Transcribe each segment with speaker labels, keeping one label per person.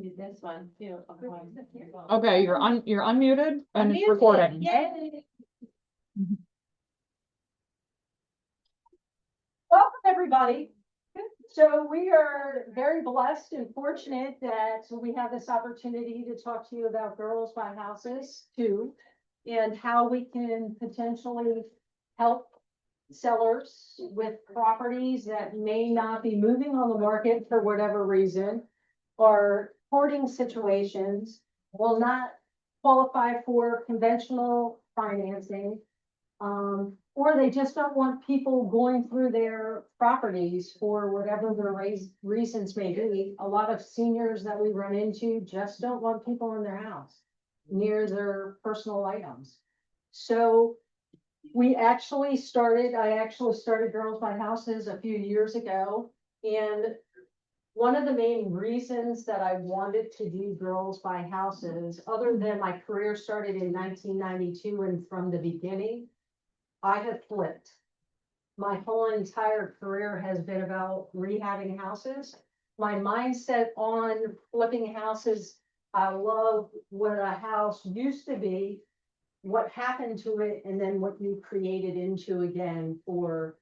Speaker 1: Do this one too.
Speaker 2: Okay, you're unmuted and it's
Speaker 1: Unmuted.
Speaker 2: recording.
Speaker 1: Yay.
Speaker 3: Welcome, everybody. So we are very blessed and fortunate that we have this opportunity to talk to you about Girls Buy Houses too, and how we can potentially help sellers with properties that may not be moving on the market for whatever reason, or hoarding situations, will not qualify for conventional financing. Or they just don't want people going through their properties for whatever their reasons may be. A lot of seniors that we run into just don't want people in their house near their personal items. So I actually started Girls Buy Houses a few years ago. And one of the main reasons that I wanted to do Girls Buy Houses, other than my career started in 1992 and from the beginning, I have flipped. My whole entire career has been about rehabbing houses. My mindset on flipping houses, I love what a house used to be, what happened to it, and then what you created into again for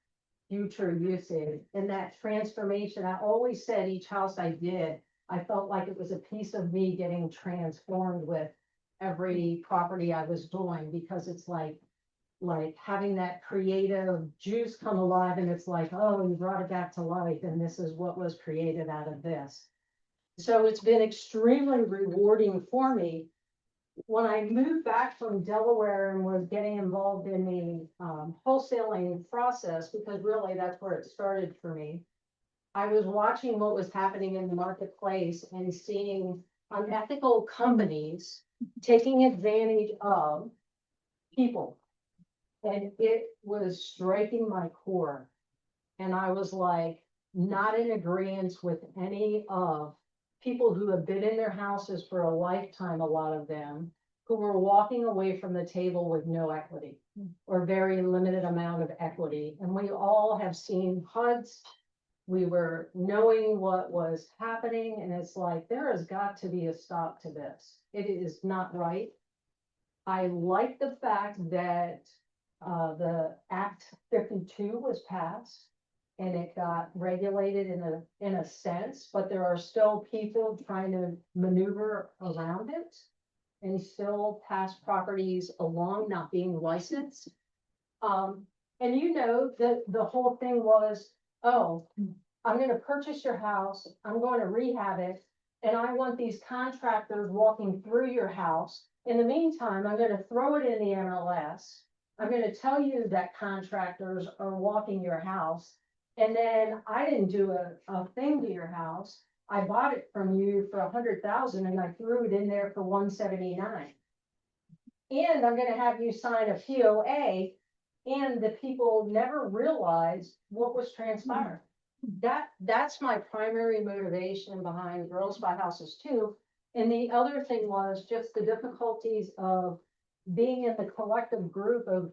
Speaker 3: future usage. And that transformation, I always said each house I did, I felt like it was a piece of me getting transformed with every property I was doing, because it's like having that creative juice come alive, and it's like, oh, you brought it back to life, and this is what was created out of this. So it's been extremely rewarding for me. When I moved back from Delaware and was getting involved in the wholesaling process, because really that's where it started for me, I was watching what was happening in the marketplace and seeing unethical companies taking advantage of people. And it was striking my core. And I was like, not in agreement with any of people who have been in their houses for a lifetime, a lot of them, who were walking away from the table with no equity or very limited amount of equity. And we all have seen HUDs. We were knowing what was happening, and it's like, there has got to be a stop to this. It is not right. I like the fact that the Act 52 was passed and it got regulated in a sense, but there are still people trying to maneuver around it and still pass properties along not being licensed. And you know, the whole thing was, oh, I'm going to purchase your house, I'm going to rehab it, and I want these contractors walking through your house. In the meantime, I'm going to throw it in the MLS. I'm going to tell you that contractors are walking your house. And then I didn't do a thing to your house. I bought it from you for $100,000 and I threw it in there for $179. And I'm going to have you sign a POA, and the people never realized what was transpiring. That's my primary motivation behind Girls Buy Houses too. And the other thing was just the difficulties of being in the collective group of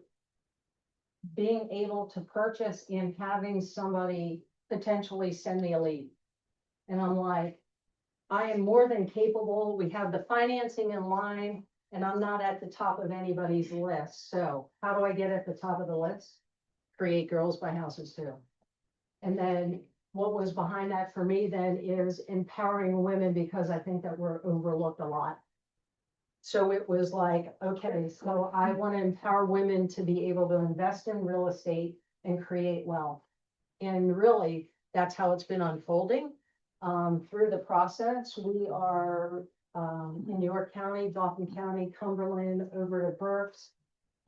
Speaker 3: being able to purchase and having somebody potentially send me a lead. And I'm like, I am more than capable. We have the financing in line, and I'm not at the top of anybody's list. So how do I get at the top of the list? Create Girls Buy Houses too. And then what was behind that for me then is empowering women, because I think that we're overlooked a lot. So it was like, okay, so I want to empower women to be able to invest in real estate and create wealth. And really, that's how it's been unfolding. Through the process, we are in York County, Dauphin County, Cumberland, over to Berks,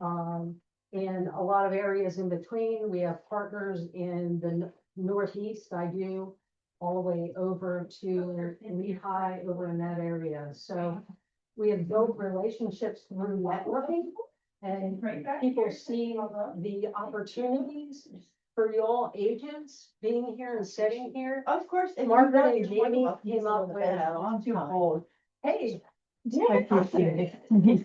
Speaker 3: and a lot of areas in between. We have partners in the Northeast. I do all the way over to Lehigh, over in that area. So we have built relationships through networking, and people seeing the opportunities for you all agents being here and sitting here.
Speaker 1: Of course.
Speaker 3: Margaret and Jamie came up with,
Speaker 1: I'm too old.
Speaker 3: hey.
Speaker 1: I appreciate it.
Speaker 3: It's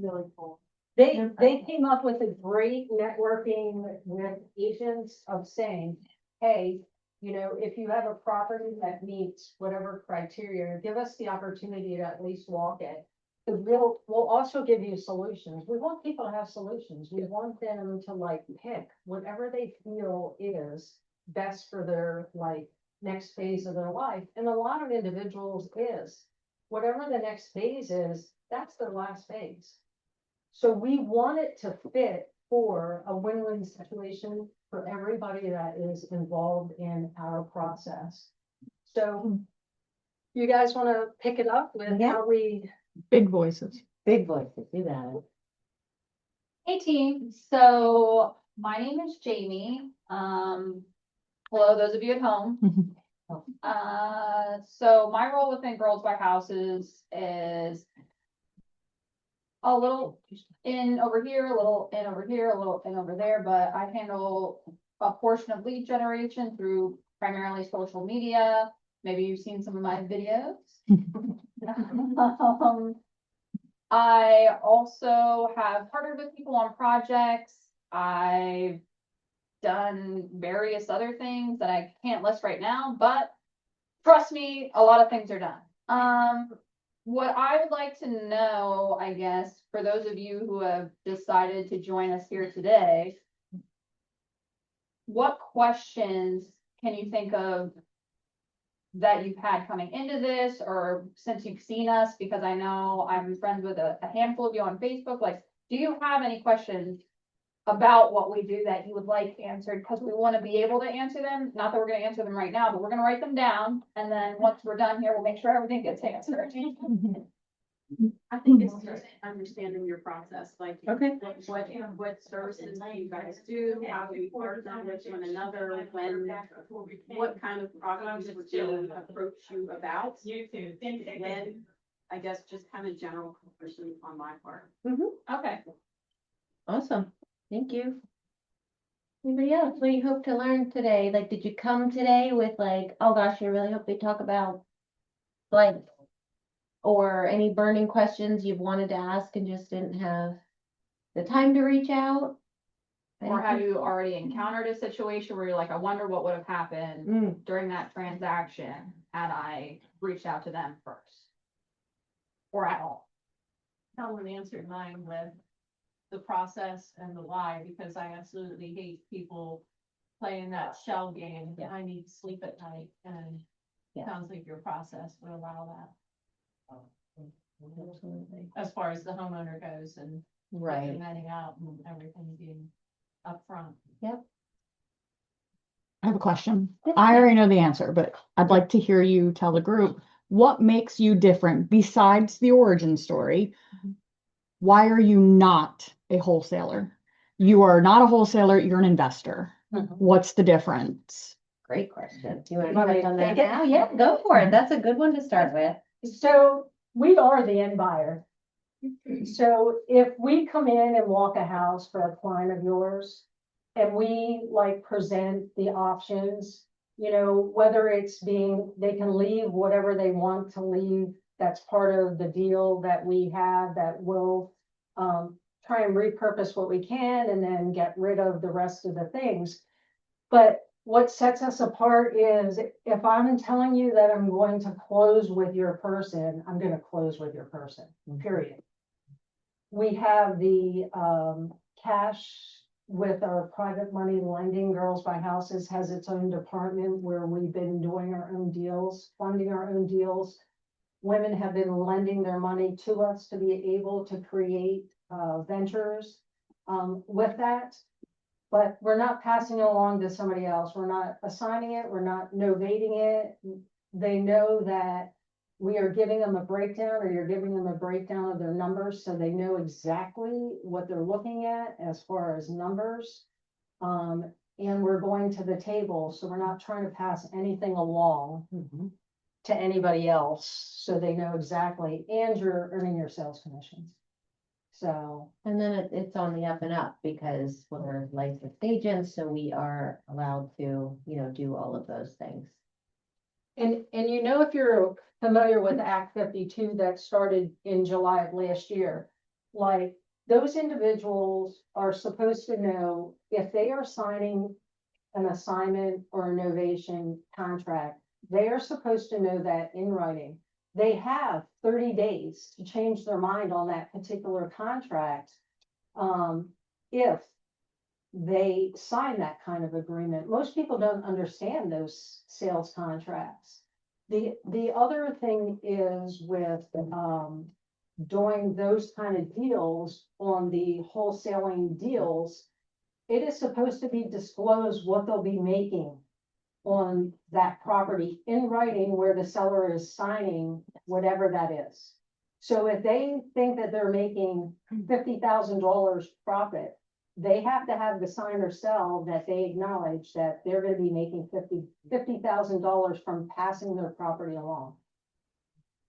Speaker 3: really cool. They came up with a great networking with agents of saying, hey, you know, if you have a property that meets whatever criteria, give us the opportunity to at least walk it. We'll also give you solutions. We want people to have solutions. We want them to like pick whatever they feel is best for their like next phase of their life. And a lot of individuals is whatever the next phase is, that's their last phase. So we want it to fit for a win-win situation for everybody that is involved in our process. So you guys want to pick it up with
Speaker 4: Yeah.
Speaker 3: how we
Speaker 2: Big voices.
Speaker 4: Big voices, you got it.
Speaker 5: Hey team, so my name is Jamie. Hello, those of you at home. So my role within Girls by Houses is a little in over here, a little in over here, a little in over there, but I handle a portion of lead generation through primarily social media. Maybe you've seen some of my videos. I also have partnered with people on projects. I've done various other things that I can't list right now, but trust me, a lot of things are done. What I would like to know, I guess, for those of you who have decided to join us here today, what questions can you think of that you've had coming into this, or since you've seen us, because I know I'm friends with a handful of you on Facebook, like, do you have any questions about what we do that you would like answered? Because we want to be able to answer them. Not that we're going to answer them right now, but we're going to write them down. And then once we're done here, we'll make sure everything gets answered.
Speaker 1: I think it's just understanding your process, like.
Speaker 4: Okay.
Speaker 1: What services you guys do, how we partner with one another, what kind of problems would you approach you about? When, I guess, just kind of general questions on my part.
Speaker 5: Okay.
Speaker 4: Awesome, thank you. Anybody else, what do you hope to learn today? Like, did you come today with like, oh gosh, I really hope they talk about blank? Or any burning questions you've wanted to ask and just didn't have the time to reach out?
Speaker 5: Or have you already encountered a situation where you're like, I wonder what would have happened during that transaction had I reached out to them first? Or at all?
Speaker 1: Helen answered mine with the process and the why, because I absolutely hate people playing that shell game.
Speaker 4: Yeah.
Speaker 1: I need sleep at night, and
Speaker 4: Yeah.
Speaker 1: sounds like your process would allow that,
Speaker 4: Absolutely.
Speaker 1: as far as the homeowner goes and
Speaker 4: Right,
Speaker 1: netting out and everything being upfront.
Speaker 2: I have a question.
Speaker 4: Yeah.
Speaker 2: I already know the answer, but I'd like to hear you tell the group, what makes you different besides the origin story?
Speaker 4: Mhm.
Speaker 2: Why are you not a wholesaler? You are not a wholesaler, you're an investor.
Speaker 4: Mhm.
Speaker 2: What's the difference?
Speaker 4: Great question. Do you want
Speaker 3: Want
Speaker 4: to
Speaker 3: me
Speaker 4: touch
Speaker 3: to
Speaker 4: on that
Speaker 3: take it?
Speaker 4: now? Yeah, go for it. That's a good one to start with.
Speaker 3: So we are the end buyer. So if we come in and walk a house for a client of yours and we like present the options, you know, whether it's they can leave whatever they want to leave, that's part of the deal that we have that will try and repurpose what we can and then get rid of the rest of the things. But what sets us apart is if I'm telling you that I'm going to close with your person, I'm going to close with your person, period. We have the cash with our private money lending. Girls by Houses has its own department where we've been doing our own deals, funding our own deals. Women have been lending their money to us to be able to create ventures with that. But we're not passing it along to somebody else. We're not assigning it. We're not novating it. They know that we are giving them a breakdown, or you're giving them a breakdown of their numbers, so they know exactly what they're looking at as far as numbers. And we're going to the table, so we're not trying to pass anything along to anybody else, so they know exactly, and you're earning your sales commissions. So,
Speaker 4: And then it's on the up and up because we're licensed agents, so we are allowed to, you know, do all of those things.
Speaker 3: and you know, if you're familiar with Act 52 that started in July of last year, like those individuals are supposed to know if they are signing an assignment or a novation contract, they are supposed to know that in writing. They have 30 days to change their mind on that particular contract. If they sign that kind of agreement. Most people don't understand those sales contracts. The other thing is with, doing those kind of deals on the wholesaling deals, it is supposed to be disclosed what they'll be making on that property in writing where the seller is signing whatever that is. So if they think that they're making $50,000 profit, they have to have the sign or sell that they acknowledge that they're gonna be making $50,000 from passing their property along.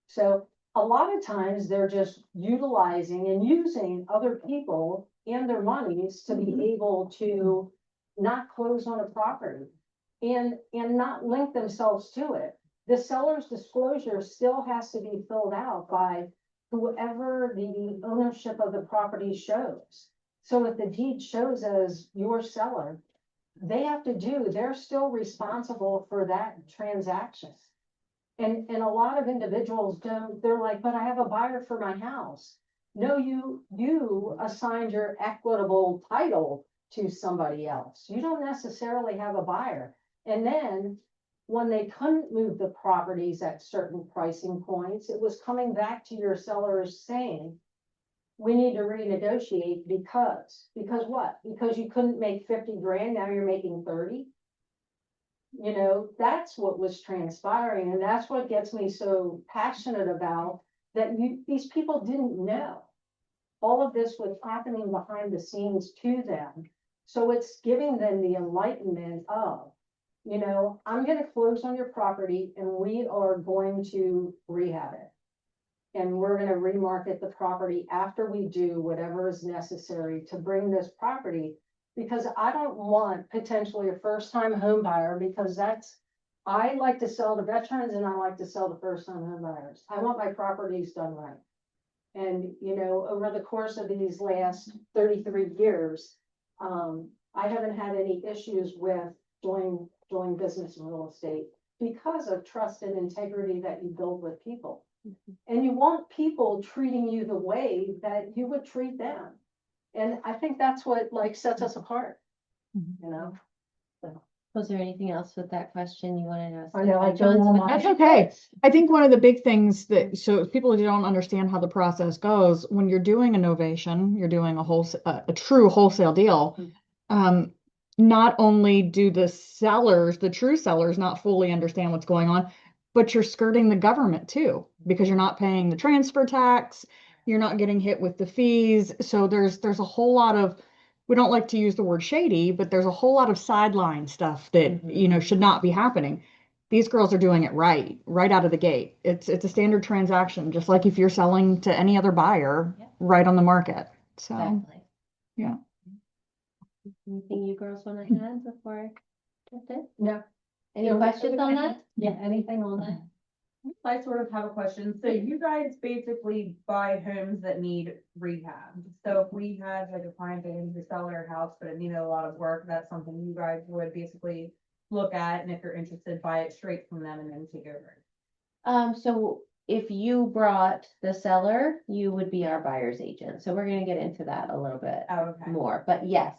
Speaker 3: So a lot of times they're just utilizing and using other people and their monies to be able to not close on a property and not link themselves to it. The seller's disclosure still has to be filled out by whoever the ownership of the property shows. So if the deed shows as your seller, they're still responsible for that transaction. And a lot of individuals don't, they're like, but I have a buyer for my house. No, you assigned your equitable title to somebody else. You don't necessarily have a buyer. And then when they couldn't move the properties at certain pricing points, it was coming back to your sellers saying, we need to renegotiate because what? Because you couldn't make 50 grand, now you're making 30. You know, that's what was transpiring, and that's what gets me so passionate about that these people didn't know. All of this was happening behind the scenes to them. So it's giving them the enlightenment of, you know, I'm gonna close on your property and we are going to rehab it. And we're gonna remarket the property after we do whatever is necessary to bring this property. Because I don't want potentially a first-time home buyer, because I like to sell to veterans and I like to sell to first-time home buyers. I want my properties done right. And, you know, over the course of these last 33 years, I haven't had any issues with doing business in real estate because of trust and integrity that you build with people. And you want people treating you the way that you would treat them. And I think that's what like sets us apart, you know?
Speaker 4: Was there anything else with that question you wanted us?
Speaker 3: I know, I
Speaker 4: to-
Speaker 3: don't know
Speaker 4: John's-
Speaker 2: That's okay. I think one of the big things that, so people who don't understand how the process goes, when you're doing a novation, you're doing a true wholesale deal. Not only do the true sellers not fully understand what's going on, but you're skirting the government too, because you're not paying the transfer tax, you're not getting hit with the fees. So there's a whole lot of, we don't like to use the word shady, but there's a whole lot of sideline stuff that, you know, should not be happening. These girls are doing it right out of the gate. It's a standard transaction, just like if you're selling to any other buyer right on the market. So,
Speaker 4: Exactly.
Speaker 2: yeah.
Speaker 4: Anything you girls want to add before? That's it?
Speaker 3: No.
Speaker 4: Any
Speaker 3: No,
Speaker 4: questions on that?
Speaker 3: Yeah, anything on that?
Speaker 6: I sort of have a question. So you guys basically buy homes that need rehab. So if we had like a client that needed to sell their house, but it needed a lot of work, that's something you guys would basically look at, and if you're interested, buy it straight from them and then take over.
Speaker 4: So if you brought the seller, you would be our buyer's agent. So we're gonna get into that a little bit
Speaker 6: Oh, okay.
Speaker 4: more, but yes.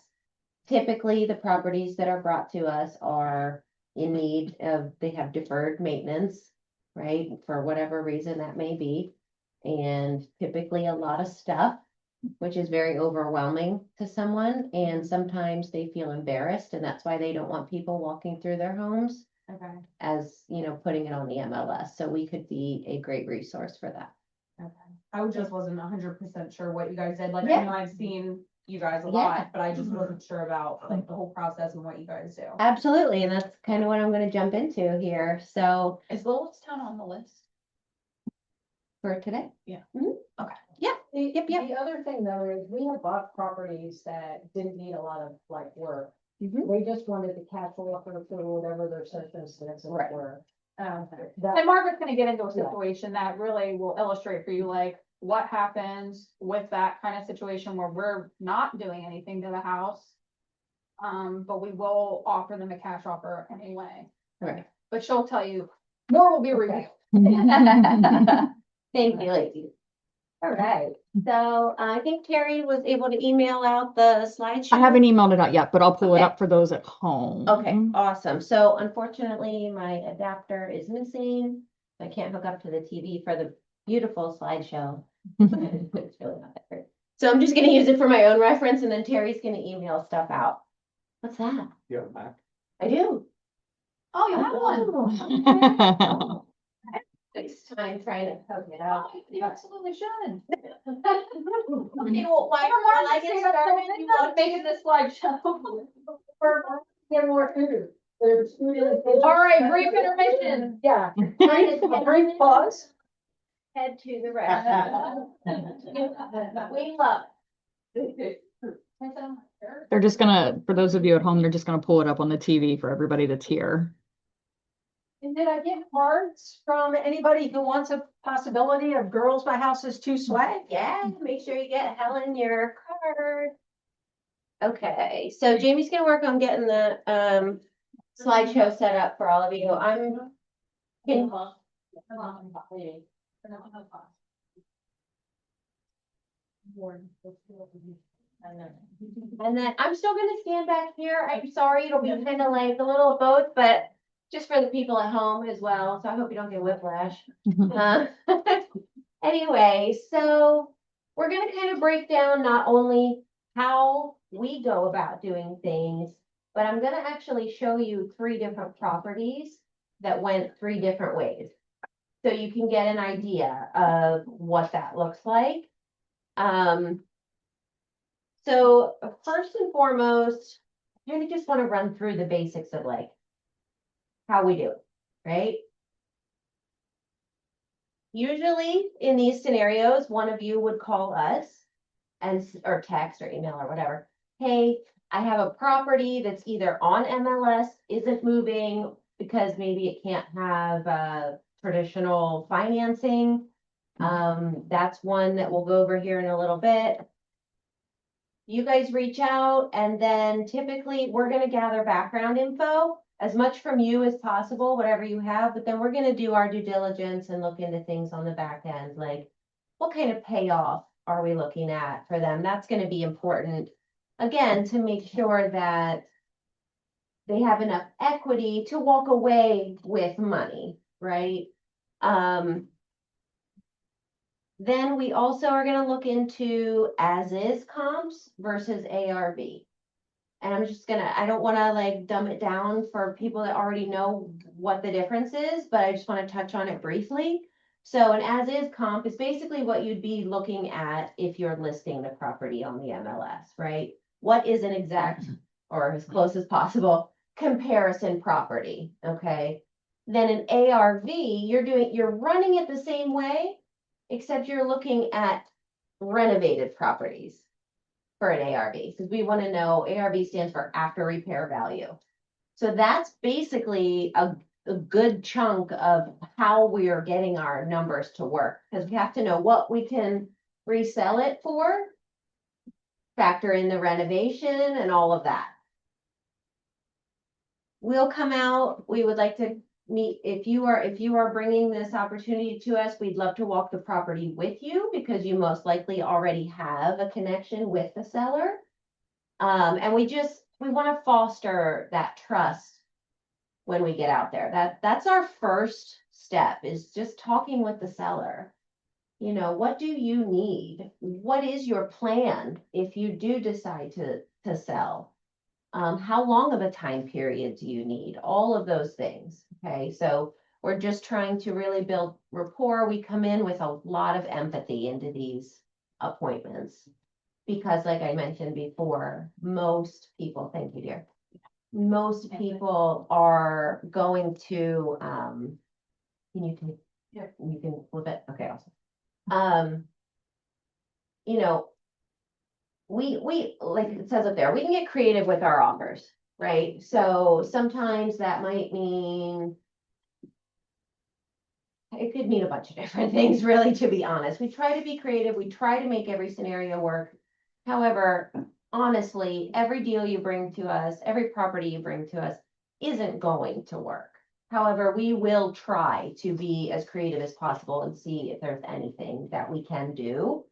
Speaker 4: Typically, the properties that are brought to us are in need of, they have deferred maintenance, right? For whatever reason that may be. And typically a lot of stuff, which is very overwhelming to someone. And sometimes they feel embarrassed, and that's why they don't want people walking through their homes
Speaker 6: Okay.
Speaker 4: as, you know, putting it on the MLS. So we could be a great resource for that.
Speaker 6: Okay. I just wasn't 100% sure what you guys did. Like,
Speaker 4: Yeah.
Speaker 6: I know I've seen you guys a
Speaker 4: Yeah.
Speaker 6: lot, but I just wasn't sure about like the whole process and what you guys do.
Speaker 4: Absolutely, and that's kind of what I'm gonna jump into here. So
Speaker 5: Is Littlestown on the list?
Speaker 4: for today.
Speaker 5: Yeah.
Speaker 4: Mhm.
Speaker 5: Okay.
Speaker 4: Yeah, Yep, yep.
Speaker 3: The other thing though is we have bought properties that didn't need a lot of like work.
Speaker 4: Mhm.
Speaker 3: They just wanted to catch up or whatever their circumstances
Speaker 4: Right.
Speaker 3: were.
Speaker 5: Okay.
Speaker 3: That-
Speaker 5: And Margaret's gonna get into a
Speaker 3: Yeah.
Speaker 5: situation that really will illustrate for you, like, what happens with that kind of situation where we're not doing anything to the house. But we will offer them a cash offer anyway.
Speaker 4: Right.
Speaker 5: But she'll tell you, more will be revealed.
Speaker 4: Thank you, ladies. All right, so I think Terry was able to email out the slideshow.
Speaker 2: I haven't emailed it out yet, but I'll pull it
Speaker 4: Okay.
Speaker 2: up for those at home.
Speaker 4: Okay, awesome. So unfortunately, my adapter is missing. I can't hook up to the TV for the beautiful slideshow. It's really not that great. So I'm just gonna use it for my own reference and then Terry's gonna email stuff out. What's that?
Speaker 7: You have a Mac?
Speaker 4: I do.
Speaker 5: Oh, you have one.
Speaker 4: Oh, Next time trying to hook it up.
Speaker 5: You absolutely should.
Speaker 4: Okay, well, why
Speaker 5: Why
Speaker 4: I get started?
Speaker 5: making this slideshow.
Speaker 3: Get more food. There's food in the kitchen.
Speaker 5: All right, brief intermission.
Speaker 3: Yeah,
Speaker 4: A
Speaker 3: brief pause.
Speaker 4: Head to the rest. We love.
Speaker 2: They're just gonna, for those of you at home, they're just gonna pull it up on the TV for everybody to hear.
Speaker 3: And did I get cards from anybody who wants a possibility of Girls by Houses 2 swag?
Speaker 4: Yeah, make sure you get Helen your card. Okay, so Jamie's gonna work on getting the slideshow set up for all of you. And then I'm still gonna stand back here. I'm sorry, it'll be kind of like a little of both, but just for the people at home as well. So I hope you don't get whiplash. Uh, Anyway, so we're gonna kind of break down not only how we go about doing things, but I'm gonna actually show you 3 different properties that went 3 different ways. So you can get an idea of what that looks like. So first and foremost, I kind of just want to run through the basics of like how we do it, right? Usually in these scenarios, one of you would call us and or text or email or whatever. Hey, I have a property that's either on MLS, isn't moving because maybe it can't have traditional financing. That's one that we'll go over here in a little bit. You guys reach out and then typically we're going to gather background info as much from you as possible, whatever you have, but then we're going to do our due diligence and look into things on the back end, like what kind of payoff are we looking at for them? That's going to be important, again, to make sure that they have enough equity to walk away with money, right? Then we also are going to look into as-is comps versus ARV. And I'm just gonna, I don't want to like dumb it down for people that already know what the difference is, but I just want to touch on it briefly. So an as-is comp is basically what you'd be looking at if you're listing the property on the MLS, right? What is an exact or as close as possible comparison property, okay? Then an ARV, you're running it the same way, except you're looking at renovated properties for an ARV, because we want to know ARV stands for after repair value. So that's basically a good chunk of how we are getting our numbers to work, because we have to know what we can resell it for, factor in the renovation and all of that. We'll come out, we would like to meet, if you are bringing this opportunity to us, we'd love to walk the property with you because you most likely already have a connection with the seller. And we want to foster that trust when we get out there. That's our first step, is just talking with the seller. You know, what do you need? What is your plan if you do decide to sell? How long of a time period do you need? All of those things. Okay, so we're just trying to really build rapport. We come in with a lot of empathy into these appointments because, like I mentioned before, most people, thank you, dear. Most people are going to, you can flip it. Okay, awesome. You know, we like it says up there, we can get creative with our offers, right? So sometimes that might mean, it could mean a bunch of different things, really, to be honest. We try to be creative. We try to make every scenario work. However, honestly, every deal you bring to us, every property you bring to us isn't going to work. However, we will try to be as creative as possible and see if there's anything that we can do.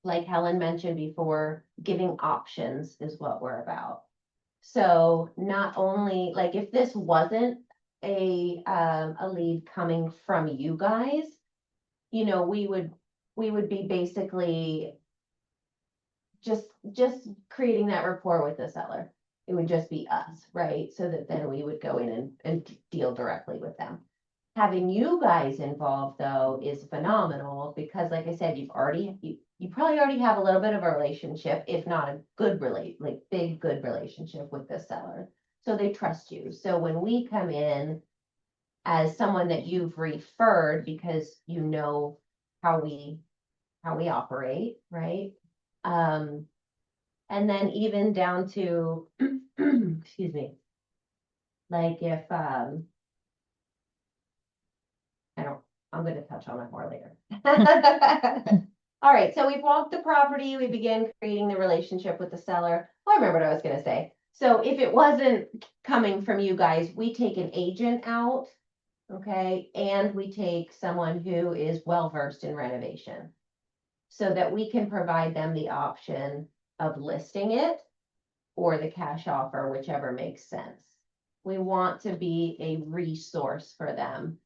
Speaker 4: Like Helen mentioned before, giving options is what we're about. So not only, like, if this wasn't a lead coming from you guys, you know, we would be basically just creating that rapport with the seller. It would just be us, right? So that then we would go in and deal directly with them. Having you guys involved though is phenomenal because like I said, you probably already have a little bit of a relationship, if not a good big good relationship with the seller. So they trust you. So when we come in as someone that you've referred because you know how we operate, right? And then even down to, excuse me, like if, I'm gonna touch on it more later. All right, so we've walked the property, we begin creating the relationship with the seller. Oh, I remember what I was gonna say. So if it wasn't coming from you guys, we take an agent out, okay? And we take someone who is well-versed in renovation so that we can provide them the option of listing it or the cash offer, whichever makes sense. We want to be a resource for them,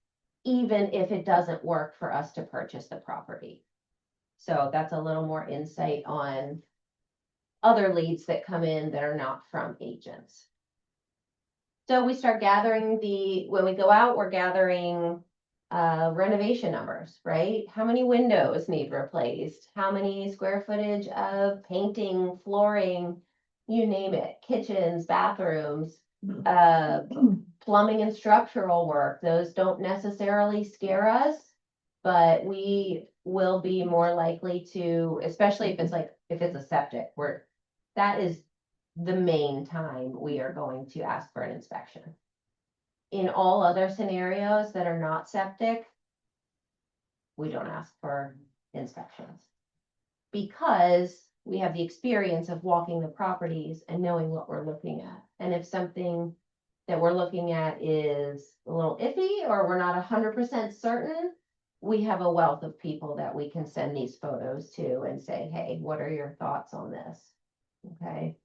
Speaker 4: even if it doesn't work for us to purchase the property. So that's a little more insight on other leads that come in that are not from agents. So we start gathering when we go out, we're gathering renovation numbers, right? How many windows need replaced? How many square footage of painting, flooring, you name it, kitchens, bathrooms, plumbing and structural work. Those don't necessarily scare us, but we will be more likely to, especially if it's a septic, that is the main time we are going to ask for an inspection. In all other scenarios that are not septic, we don't ask for inspections because we have the experience of walking the properties and knowing what we're looking at. And if something that we're looking at is a little iffy or we're not 100% certain, we have a wealth of people that we can send these photos to and say, hey, what are your thoughts on this? Okay.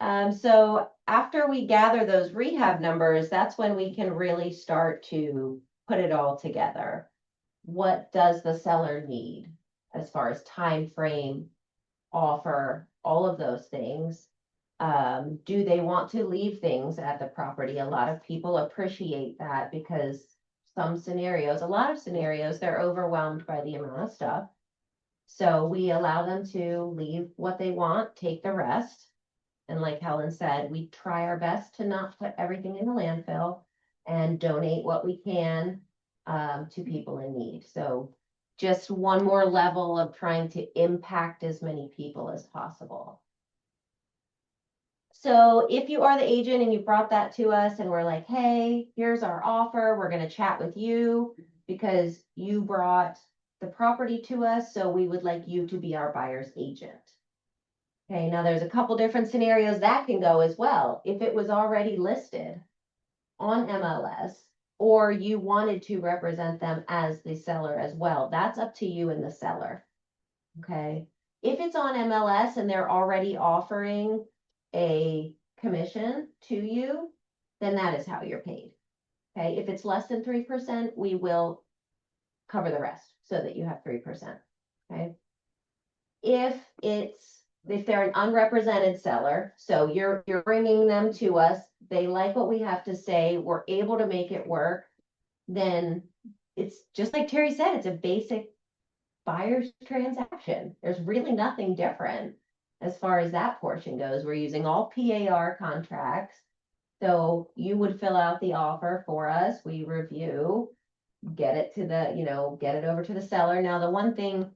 Speaker 4: So after we gather those rehab numbers, that's when we can really start to put it all together. What does the seller need as far as time frame, offer, all of those things? Do they want to leave things at the property? A lot of people appreciate that because a lot of scenarios, they're overwhelmed by the amount of stuff. So we allow them to leave what they want, take the rest. And like Helen said, we try our best to not put everything in the landfill and donate what we can to people in need. So just one more level of trying to impact as many people as possible. So if you are the agent and you brought that to us and we're like, hey, here's our offer, we're going to chat with you because you brought the property to us. So we would like you to be our buyer's agent. Okay, now there's a couple different scenarios that can go as well. If it was already listed on MLS or you wanted to represent them as the seller as well, that's up to you and the seller. Okay, if it's on MLS and they're already offering a commission to you, then that is how you're paid. Okay, if it's less than 3%, we will cover the rest so that you have 3%. Okay, if they're an unrepresented seller, so you're bringing them to us, they like what we have to say, we're able to make it work, then it's just like Terry said, it's a basic buyer's transaction. There's really nothing different as far as that portion goes. We're using all PAR contracts. So you would fill out the offer for us, we review, get it over to the seller. Now, the one thing,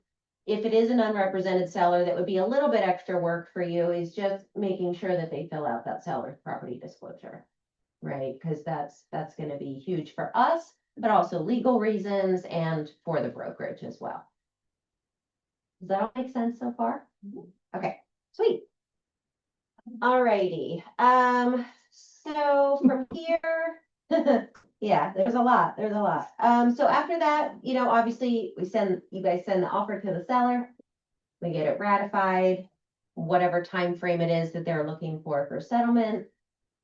Speaker 4: if it is an unrepresented seller, that would be a little bit extra work for you is just making sure that they fill out that seller's property disclosure, right? Because that's going to be huge for us, but also legal reasons and for the brokerage as well. Does that all make sense so far? Okay, sweet. Alrighty, so from here, yeah, there's a lot. So after that, obviously, you guys send the offer to the seller. We get it ratified, whatever time frame it is that they're looking for settlement.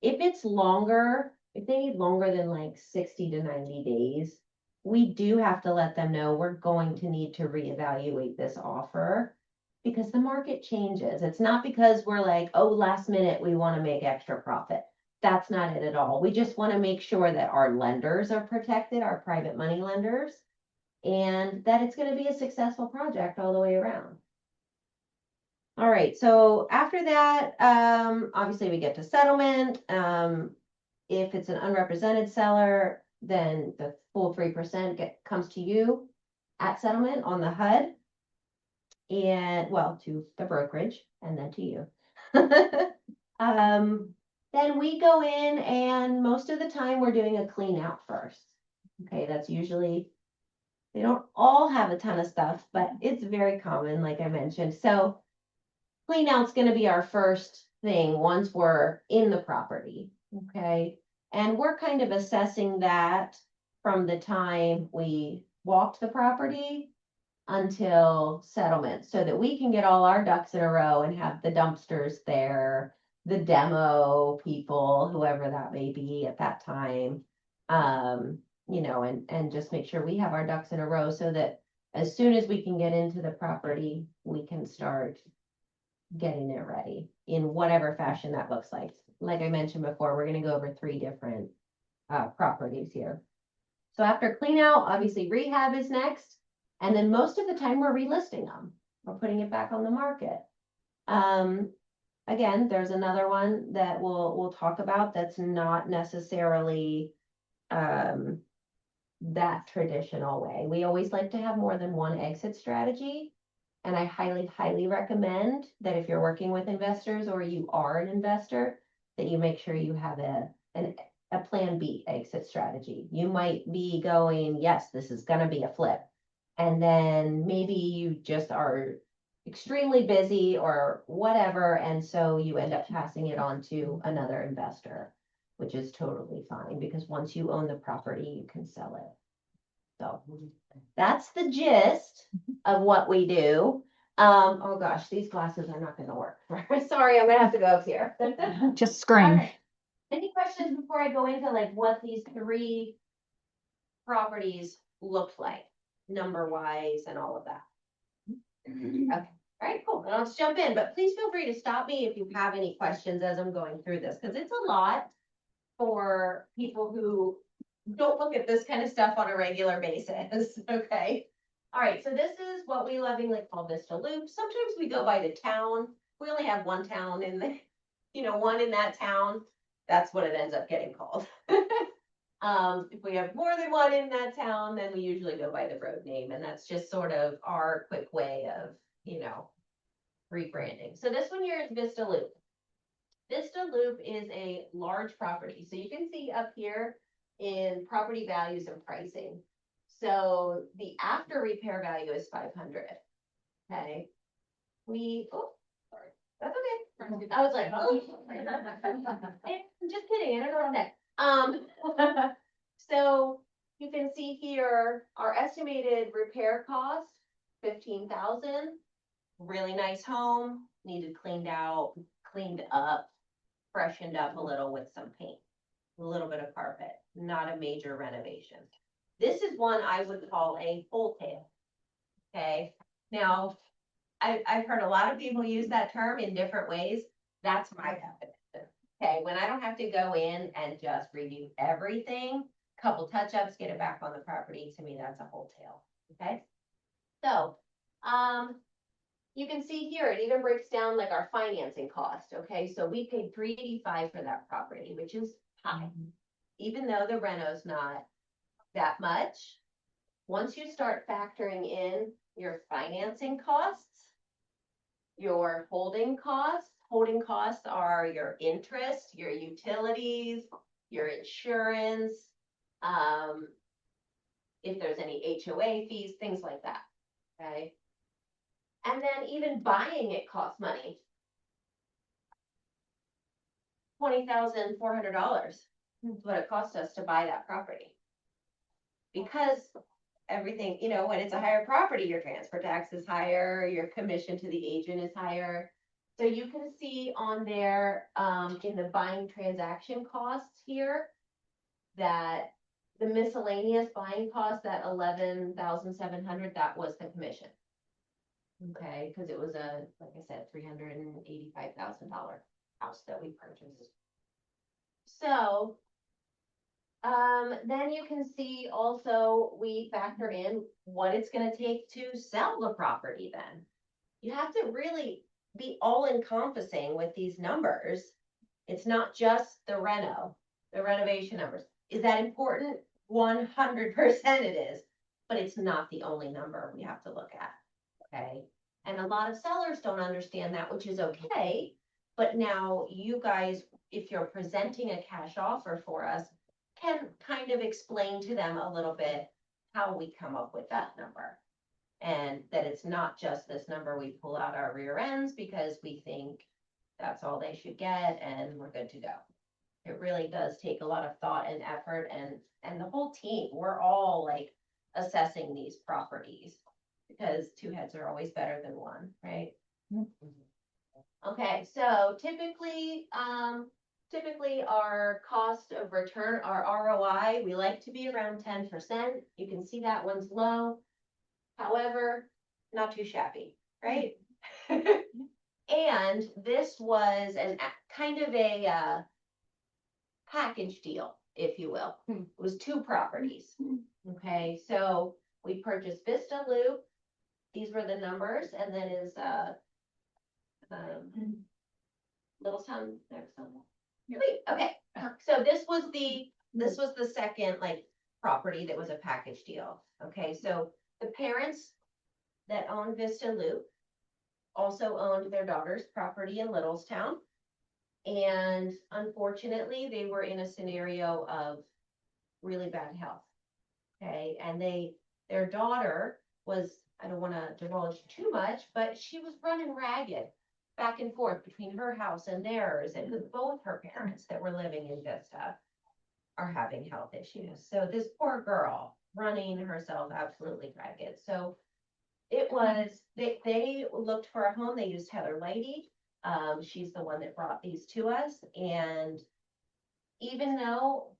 Speaker 4: If it's longer, if they need longer than like 60 to 90 days, we do have to let them know we're going to need to reevaluate this offer because the market changes. It's not because we're like, oh, last minute, we want to make extra profit. That's not it at all. We just want to make sure that our lenders are protected, our private money lenders, and that it's going to be a successful project all the way around. All right, so after that, obviously we get to settlement. If it's an unrepresented seller, then the full 3% comes to you at settlement on the HUD. And well, to the brokerage and then to you. Then we go in and most of the time we're doing a clean out first. Okay, that's usually, they don't all have a ton of stuff, but it's very common, like I mentioned. So clean out's gonna be our first thing once we're in the property, okay? And we're kind of assessing that from the time we walked the property until settlement, so that we can get all our ducks in a row and have the dumpsters there, the demo people, whoever that may be at that time. And just make sure we have our ducks in a row so that as soon as we can get into the property, we can start getting it ready in whatever fashion that looks like. Like I mentioned before, we're gonna go over 3 different properties here. So after clean out, obviously rehab is next. And then most of the time we're relisting them. We're putting it back on the market. Again, there's another one that we'll talk about that's not necessarily that traditional way. We always like to have more than one exit strategy. And I highly recommend that if you're working with investors or you are an investor, that you make sure you have a plan B exit strategy. You might be going, yes, this is gonna be a flip. And then maybe you just are extremely busy or whatever, and so you end up passing it on to another investor, which is totally fine, because once you own the property, you can sell it. So that's the gist of what we do. Oh gosh, these glasses are not gonna work. Sorry, I'm gonna have to go up here.
Speaker 2: Just scream.
Speaker 4: All right. Any questions before I go into like what these 3 properties looked like, number wise and all of that? Okay, all right, cool. Then let's jump in, but please feel free to stop me if you have any questions as I'm going through this, because it's a lot for people who don't look at this kind of stuff on a regular basis, okay? All right, so this is what we lovingly call Vista Loop. Sometimes we go by the town. We only have one town in the, one in that town. That's what it ends up getting called. If we have more than one in that town, then we usually go by the road name, and that's just sort of our quick way of, rebranding. So this one here is Vista Loop. Vista Loop is a large property. So you can see up here in property values and pricing. So the after repair value is 500. Okay. Sorry, that's okay. I was like, oh, I'm just kidding. I don't know what next. So you can see here our estimated repair cost, 15,000. Really nice home, needed cleaned out, cleaned up, freshened up a little with some paint, a little bit of carpet, not a major renovation. This is one I would call a wholesale. Okay, now I've heard a lot of people use that term in different ways. That's my definition. Okay, when I don't have to go in and just redo everything, couple touch-ups, get it back on the property, to me, that's a wholesale. Okay, so you can see here, it even breaks down like our financing cost. Okay, so we paid $385 for that property, which is high, even though the reno's not that much. Once you start factoring in your financing costs, your holding costs are your interest, your utilities, your insurance, if there's any HOA fees, things like that. Okay. And then even buying it costs money. $20,400 is what it cost us to buy that property. Because everything, you know, when it's a higher property, your transfer tax is higher, your commission to the agent is higher. So you can see on there, in the buying transaction costs here, that the miscellaneous buying cost, that 11,700, that was the commission. Okay, because it was a, like I said, $385,000 house that we purchased. So, then you can see also, we factor in what it's gonna take to sell the property then. You have to really be all encompassing with these numbers. It's not just the renovation numbers. Is that important? 100% it is, but it's not the only number we have to look at, okay? And a lot of sellers don't understand that, which is okay. But now you guys, if you're presenting a cash offer for us, can kind of explain to them a little bit how we come up with that number. And that it's not just this number we pull out our rear ends because we think that's all they should get and we're good to go. It really does take a lot of thought and effort, and the whole team, we're all like assessing these properties because two heads are always better than one, right? Okay, so typically our cost of return, our ROI, we like to be around 10%. You can see that one's low. However, not too shabby, right? And this was kind of a package deal, if you will. It was two properties. Okay, so we purchased Vista Loop. These were the numbers, and then is Littlestown next one. Wait, okay. So this was the second like property that was a package deal. Okay, so the parents that owned Vista Loop also owned their daughter's property in Littlestown. And unfortunately, they were in a scenario of really bad health. Okay, and their daughter was, I don't want to divulge too much, but she was running ragged back and forth between her house and theirs, and both her parents that were living in Vista are having health issues. So this poor girl running herself absolutely ragged. So it was, they looked for a home. They used Heather Lady. She's the one that brought these to us. And even though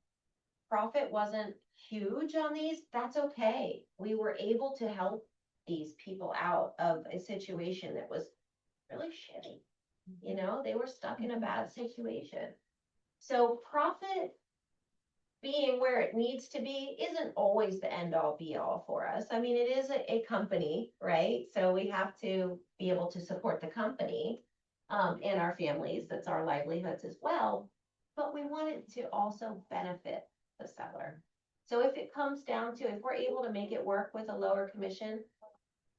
Speaker 4: profit wasn't huge on these, that's okay. We were able to help these people out of a situation that was really shitty. You know, they were stuck in a bad situation. So profit being where it needs to be isn't always the end all be all for us. I mean, it is a company, right? So we have to be able to support the company and our families. That's our livelihoods as well. But we want it to also benefit the seller. So if it comes down to, if we're able to make it work with a lower commission,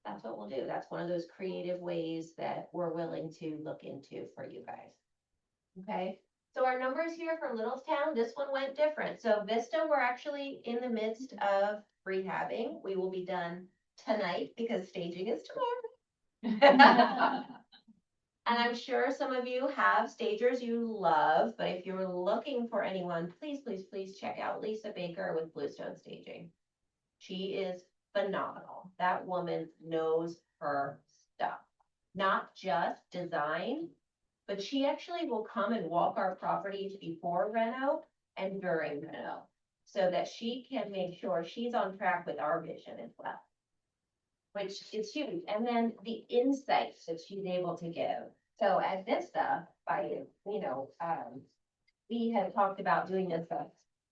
Speaker 4: that's what we'll do. That's one of those creative ways that we're willing to look into for you guys. Okay. So our numbers here for Littlestown, this one went different. So Vista, we're actually in the midst of rehabbing. We will be done tonight because staging is tomorrow. And I'm sure some of you have stagers you love, but if you're looking for anyone, please, please, please check out Lisa Baker with Bluestone Staging. She is phenomenal. That woman knows her stuff, not just design, but she actually will come and walk our properties before reno and during reno so that she can make sure she's on track with our vision as well, which is huge. And then the insights that she's able to give. So at Vista, we had talked about doing this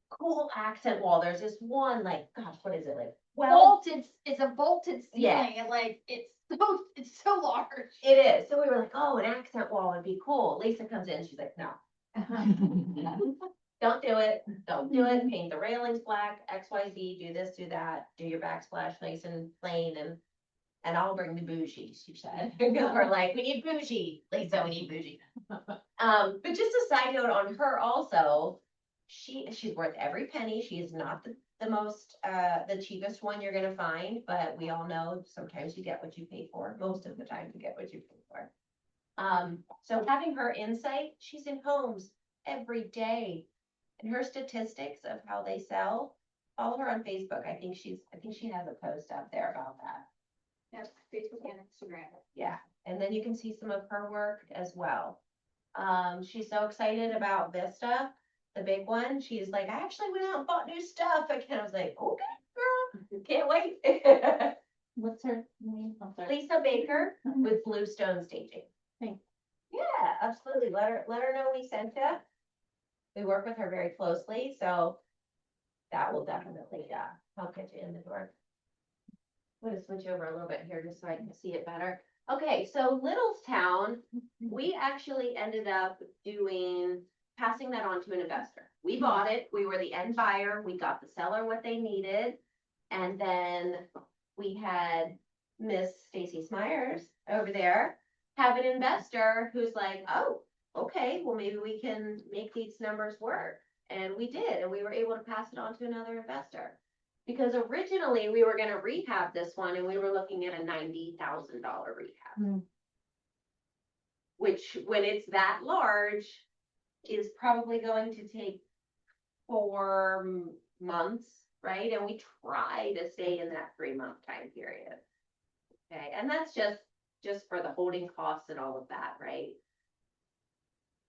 Speaker 4: cool accent wall. There's this one, like, gosh, what is it, like? Well,
Speaker 5: It's a vaulted ceiling,
Speaker 4: Yeah.
Speaker 5: and like, it's so large.
Speaker 4: it is. So we were like, oh, an accent wall would be cool. Lisa comes in, she's like, no. Don't do it. Don't do it. Paint the railings black, XYZ, do this, do that, do your backsplash nice and plain, and I'll bring the bougie, she said. Because we're like, we need bougie. Lisa, we need bougie. But just a side note on her also, she's worth every penny. She is not the most, the cheapest one you're gonna find, but we all know sometimes you get what you pay for, most of the time you get what you pay for. So having her insight, she's in homes every day. And her statistics of how they sell, follow her on Facebook. I think she has a post up there about that.
Speaker 5: Yes, Facebook and Instagram.
Speaker 4: Yeah, and then you can see some of her work as well. She's so excited about Vista, the big one. She's like, I actually went out and bought new stuff again. I was like, okay, girl, can't wait.
Speaker 2: What's her name? I'm sorry.
Speaker 4: Lisa Baker with Bluestone Staging.
Speaker 2: Thanks.
Speaker 4: Yeah, absolutely. Let her know we sent you. We work with her very closely, so that will definitely, help get you in the door. I'm gonna switch over a little bit here just so I can see it better. Okay, so Littlestown, we actually ended up passing that on to an investor. We bought it, we were the end buyer, we got the seller what they needed. And then we had Miss Stacy Smyers over there have an investor who's like, oh, okay, well, maybe we can make these numbers work. And we did, and we were able to pass it on to another investor. Because originally we were gonna rehab this one and we were looking at a $90,000 rehab.
Speaker 2: Mm.
Speaker 4: Which, when it's that large, is probably going to take 4 months, right? And we try to stay in that 3-month time period. Okay, and that's just for the holding costs and all of that, right?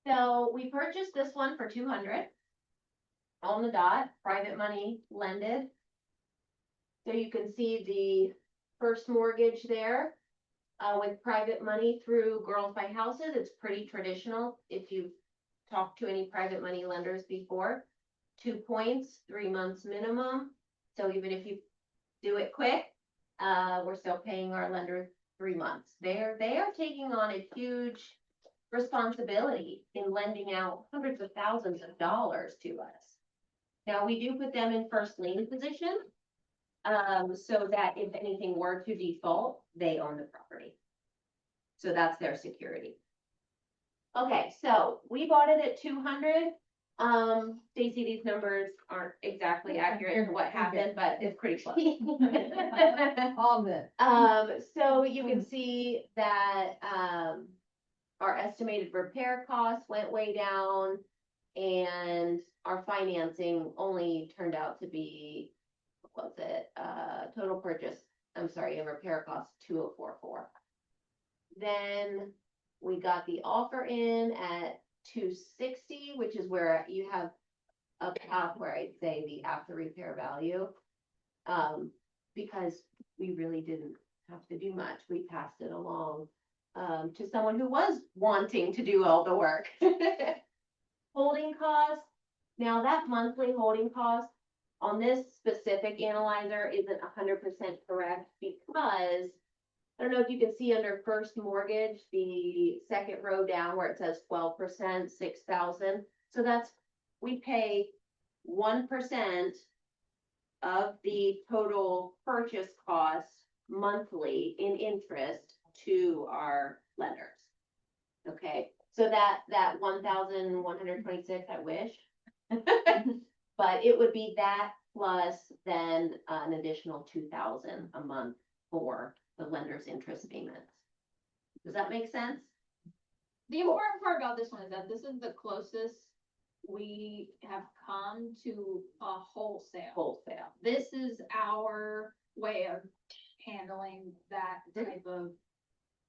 Speaker 4: So we purchased this one for 200 on the dot, private money lended. So you can see the first mortgage there, with private money through Girls Buy Houses. It's pretty traditional. If you've talked to any private money lenders before, 2 points, 3 months minimum. So even if you do it quick, we're still paying our lender 3 months. They are taking on a huge responsibility in lending out hundreds of thousands of dollars to us. Now, we do put them in first lien position, so that if anything were to default, they own the property. So that's their security. Okay, so we bought it at 200. Stacy, these numbers aren't exactly accurate to what happened, but it's pretty close.
Speaker 3: All good.
Speaker 4: So you can see that, our estimated repair costs went way down, and our financing only turned out to be, what was it, total purchase, I'm sorry, and repair costs 2,044. Then we got the offer in at 260, which is where you have up top where I'd say the after repair value. Because we really didn't have to do much. We passed it along to someone who was wanting to do all the work. Holding costs. Now that monthly holding cost on this specific analyzer isn't 100% correct, because I don't know if you can see under first mortgage, the second row down where it says 12%, 6,000. So that's, we pay 1% of the total purchase cost monthly in interest to our lenders. Okay, so that 1,126, I wish. But it would be that plus then an additional 2,000 a month for the lender's interest payments. Does that make sense?
Speaker 5: The important part about this one is that this is the closest we have come to a wholesale.
Speaker 4: Wholesale.
Speaker 5: This is our way of handling that type of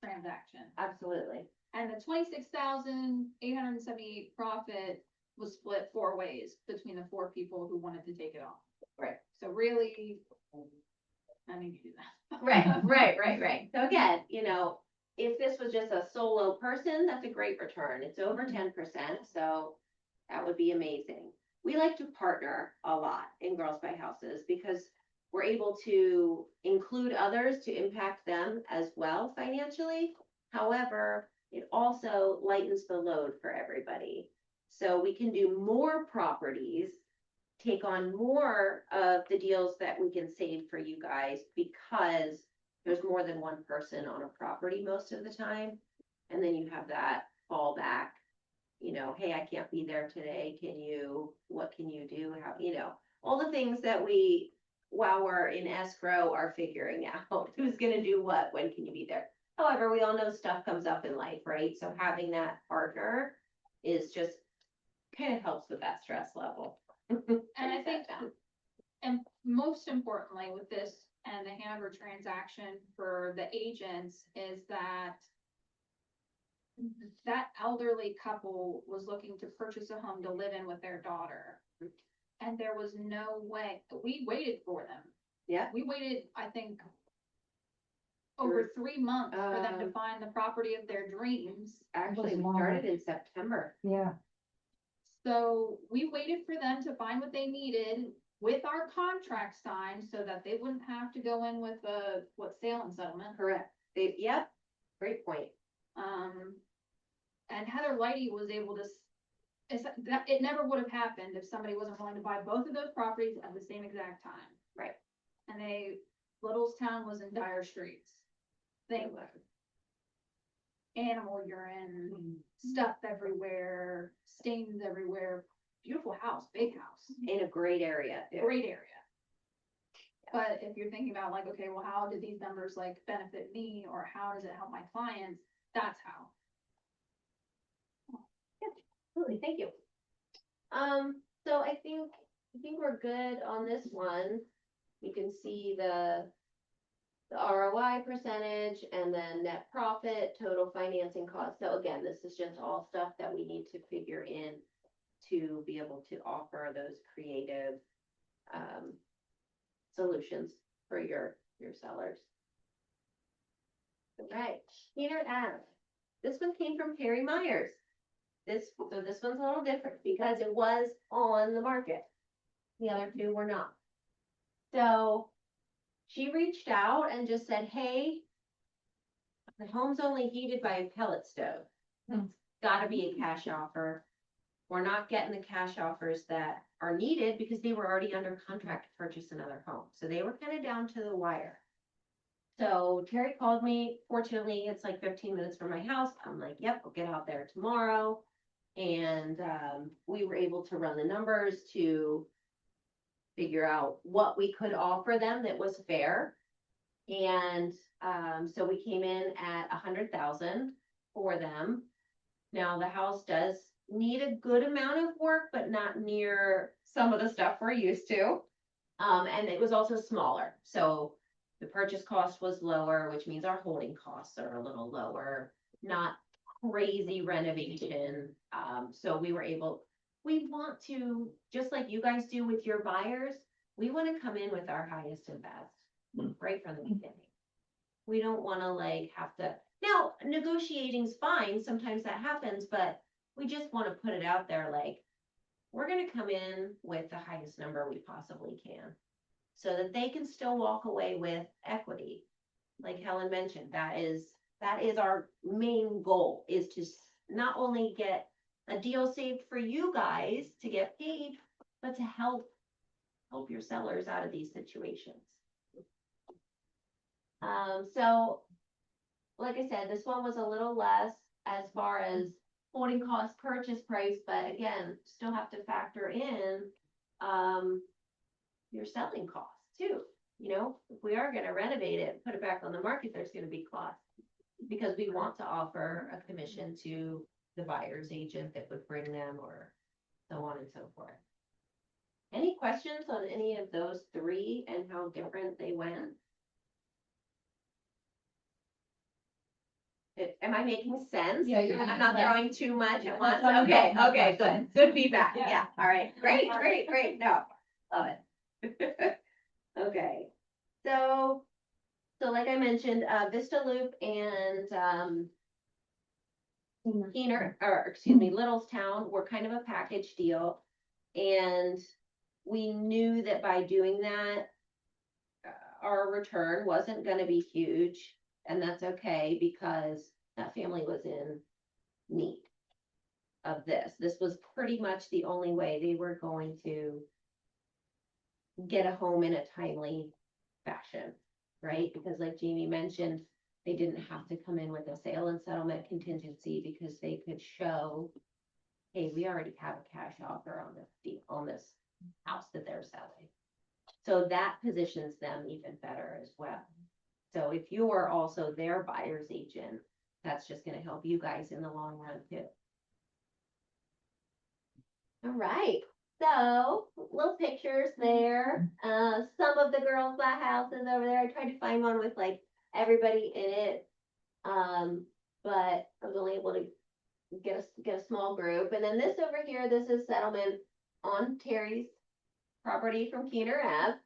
Speaker 5: transaction.
Speaker 4: Absolutely.
Speaker 5: And the 26,878 profit was split 4 ways between the 4 people who wanted to take it on.
Speaker 4: Right.
Speaker 5: So really, I need to do that.
Speaker 4: Right. So again, if this was just a solo person, that's a great return. It's over 10%, so that would be amazing. We like to partner a lot in Girls Buy Houses because we're able to include others to impact them as well financially. However, it also lightens the load for everybody. So we can do more properties, take on more of the deals that we can save for you guys, because there's more than one person on a property most of the time. And then you have that fallback, hey, I can't be there today. What can you do? How, all the things that we, while we're in escrow, are figuring out who's gonna do what, when can you be there. However, we all know stuff comes up in life, right? So having that partner is just kind of helps with that stress level.
Speaker 5: And I think, and most importantly with this and the Hanover transaction for the agents is that that elderly couple was looking to purchase a home to live in with their daughter. And there was no way, we waited for them.
Speaker 4: Yeah.
Speaker 5: We waited, I think, over 3 months for them to find the property of their dreams.
Speaker 4: Actually, we
Speaker 3: long.
Speaker 4: started in September.
Speaker 3: Yeah.
Speaker 5: So we waited for them to find what they needed with our contract signed so that they wouldn't have to go in with a, sale and settlement.
Speaker 4: Correct. Yep, great point.
Speaker 5: And Heather Lighty was able to, it never would have happened if somebody wasn't willing to buy both of those properties at the same exact time.
Speaker 4: Right.
Speaker 5: And Littlestown was in dire straits. Thing with animal urine, stuff everywhere, stains everywhere, beautiful house, big house,
Speaker 4: In a great area. too.
Speaker 5: great area. But if you're thinking about like, okay, well, how do these numbers like benefit me or how does it help my clients? That's how.
Speaker 4: Absolutely, thank you. So I think we're good on this one. You can see the ROI percentage and then net profit, total financing cost. So again, this is just all stuff that we need to figure in to be able to offer those creative solutions for your sellers. All right, here F. This one came from Terry Myers. This one's a little different because it was on the market. The other two were not. So she reached out and just said, hey, the home's only heated by a pellet stove. It's gotta be a cash offer. We're not getting the cash offers that are needed because they were already under contract to purchase another home. So they were kind of down to the wire. So Terry called me. Fortunately, it's like 15 minutes from my house. I'm like, yep, I'll get out there tomorrow. And we were able to run the numbers to figure out what we could offer them that was fair. And so we came in at 100,000 for them. Now the house does need a good amount of work, but not near some of the stuff we're used to. And it was also smaller. So the purchase cost was lower, which means our holding costs are a little lower, not crazy renovation. So we want to, just like you guys do with your buyers, we want to come in with our highest and best right from the beginning. We don't want to like have to, now negotiating's fine. Sometimes that happens, but we just want to put it out there. Like, we're going to come in with the highest number we possibly can so that they can still walk away with equity. Like Helen mentioned, that is our main goal, is to not only get a deal saved for you guys to get paid, but to help your sellers out of these situations. So like I said, this one was a little less as far as holding cost, purchase price, but again, still have to factor in your selling costs too. You know, if we are going to renovate it, put it back on the market, there's going to be costs because we want to offer a commission to the buyer's agent that would bring them, or so on and so forth. Any questions on any of those three and how different they went? Am I making sense?
Speaker 3: Yeah, you're
Speaker 4: I'm not
Speaker 3: making sense.
Speaker 4: throwing too much at once.
Speaker 3: No,
Speaker 4: Okay,
Speaker 3: no,
Speaker 4: okay,
Speaker 3: no.
Speaker 4: good feedback.
Speaker 3: Yeah.
Speaker 4: Yeah, all right, great. No, love it. Okay, so like I mentioned, Vista Loop and Littlestown were kind of a package deal. And we knew that by doing that, our return wasn't going to be huge. And that's okay because that family was in need of this. This was pretty much the only way they were going to get a home in a timely fashion, right? Because like Jamie mentioned, they didn't have to come in with a sale and settlement contingency because they could show, hey, we already have a cash offer on this house that they're selling. So that positions them even better as well. So if you are also their buyer's agent, that's just gonna help you guys in the long run too. All right, so little pictures there. Some of the girls' buy houses over there. I tried to find one with like everybody in it. But I was only able to get a small group. And then this over here, this is settlement on Terry's property from Keener Ave.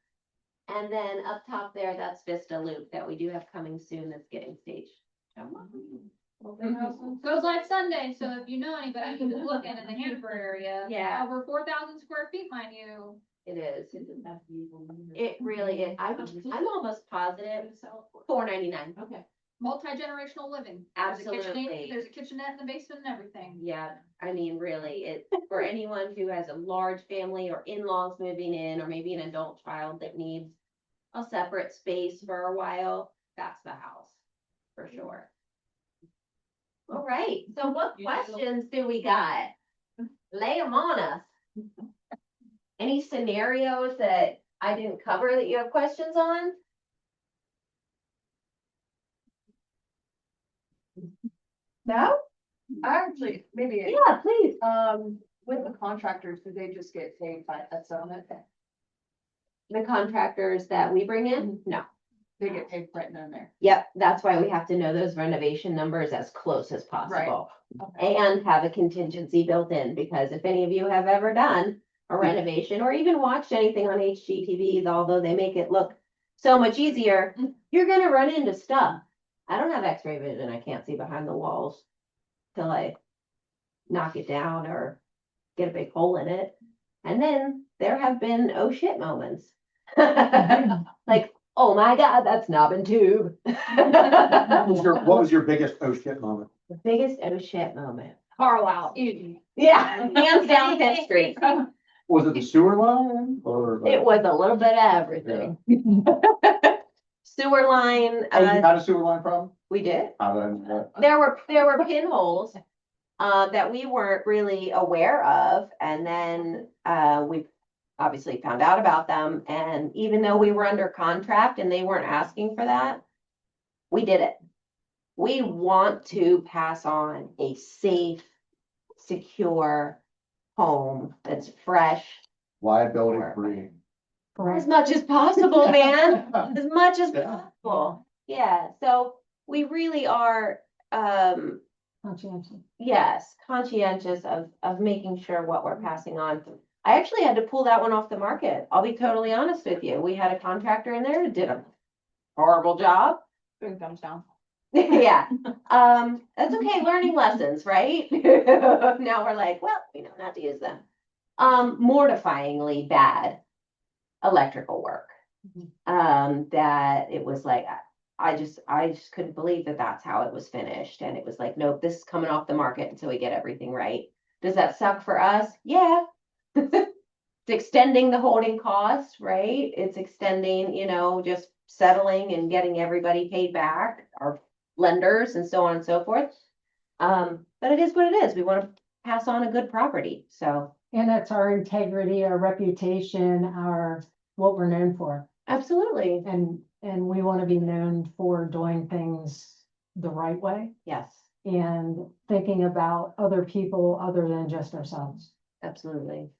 Speaker 4: And then up top there, that's Vista Loop that we do have coming soon that's getting staged.
Speaker 5: Goes live Sunday, so if you know anybody who's looking in the Hanover area.
Speaker 4: Yeah.
Speaker 5: Over 4,000 square feet, mind you.
Speaker 4: It is. It really is. I'm almost positive $4.99.
Speaker 1: Okay.
Speaker 5: Multi-generational living. There's a kitchenette-
Speaker 4: Absolutely.
Speaker 5: There's a kitchenette in the basement and everything.
Speaker 4: Yeah, I mean, really, it, for anyone who has a large family or in-laws moving in, or maybe an adult child that needs a separate space for a while, that's the house, for sure. All right, so what questions do we got? Lay them on us. Any scenarios that I didn't cover that you have questions on?
Speaker 7: No? Actually, maybe,
Speaker 4: Yeah, please.
Speaker 7: with the contractors, do they just get paid by a settlement?
Speaker 4: The contractors that we bring in? No.
Speaker 7: They get paid right then and there.
Speaker 4: Yep, that's why we have to know those renovation numbers as close as possible.
Speaker 7: Okay.
Speaker 4: And have a contingency built in, because if any of you have ever done a renovation or even watched anything on HGTVs, although they make it look so much easier, you're gonna run into stuff. I don't have X-ray vision, I can't see behind the walls till I knock it down or get a big hole in it. And then there have been oh shit moments. Like, oh my God, that's knob and tube.
Speaker 8: What was your biggest oh shit moment?
Speaker 4: The biggest oh shit moment.
Speaker 5: Carlisle, easy.
Speaker 4: Yeah, hands down 10th Street.
Speaker 8: Was it the sewer line or?
Speaker 4: It was a little bit of everything. Sewer line,
Speaker 8: Oh, you had a sewer line problem?
Speaker 4: we did.
Speaker 8: How did I know that?
Speaker 4: There were pinholes that we weren't really aware of, and then we obviously found out about them, and even though we were under contract and they weren't asking for that, we did it. We want to pass on a safe, secure home that's fresh,
Speaker 8: Liability free.
Speaker 4: as much as possible, man, as much as possible. Yeah, so we really are, yes, conscientious of making sure what we're passing on. I actually had to pull that one off the market. I'll be totally honest with you. We had a contractor in there that did a horrible job.
Speaker 1: Big thumbs down.
Speaker 4: Yeah, that's okay, learning lessons, right? Now we're like, well, we know not to use them. Mortifyingly bad electrical work. That it was like, I just couldn't believe that that's how it was finished. And it was like, nope, this is coming off the market until we get everything right. Does that suck for us? Yeah. It's extending the holding cost, right? It's extending, just settling and getting everybody paid back, our lenders and so on and so forth. But it is what it is. We want to pass on a good property, so.
Speaker 3: And that's our integrity, our reputation, what we're known for.
Speaker 4: Absolutely,
Speaker 3: And we want to be known for doing things the right way
Speaker 4: yes,
Speaker 3: and thinking about other people other than just ourselves.
Speaker 4: absolutely.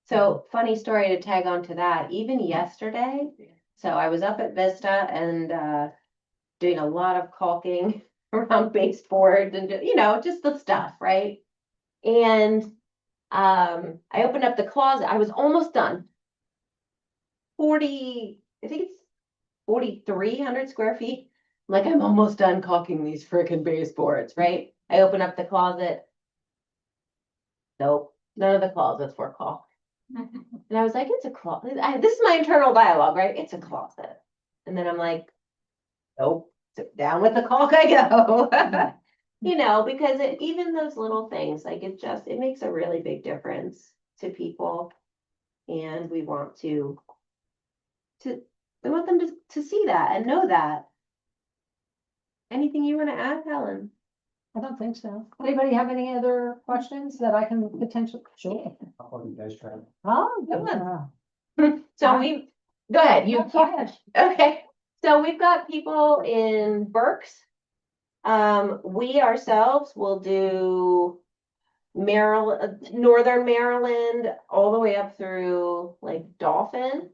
Speaker 4: So funny story to tag on to that, even yesterday, so I was up at Vista and doing a lot of caulking around baseboards and, just the stuff, right? And I opened up the closet, I was almost done. I think it's 4,300 square feet. Like, I'm almost done caulking these frickin' baseboards, right? I open up the closet. Nope, none of the closets were caulked. And I was like, it's a closet. This is my internal dialogue, right? It's a closet. And then I'm like, nope, down with the caulk I go. Because even those little things, like it makes a really big difference to people. And we want we want them to see that and know that. Anything you want to add, Helen?
Speaker 3: I don't think so. Anybody have any other questions that I can potentially? Sure.
Speaker 8: How about you guys try?
Speaker 3: Oh,
Speaker 4: Good one.
Speaker 3: yeah.
Speaker 4: So Go ahead, you,
Speaker 3: Go ahead.
Speaker 4: okay, so we've got people in Berks. We ourselves will do Maryland, Northern Maryland, all the way up through like Dauphin.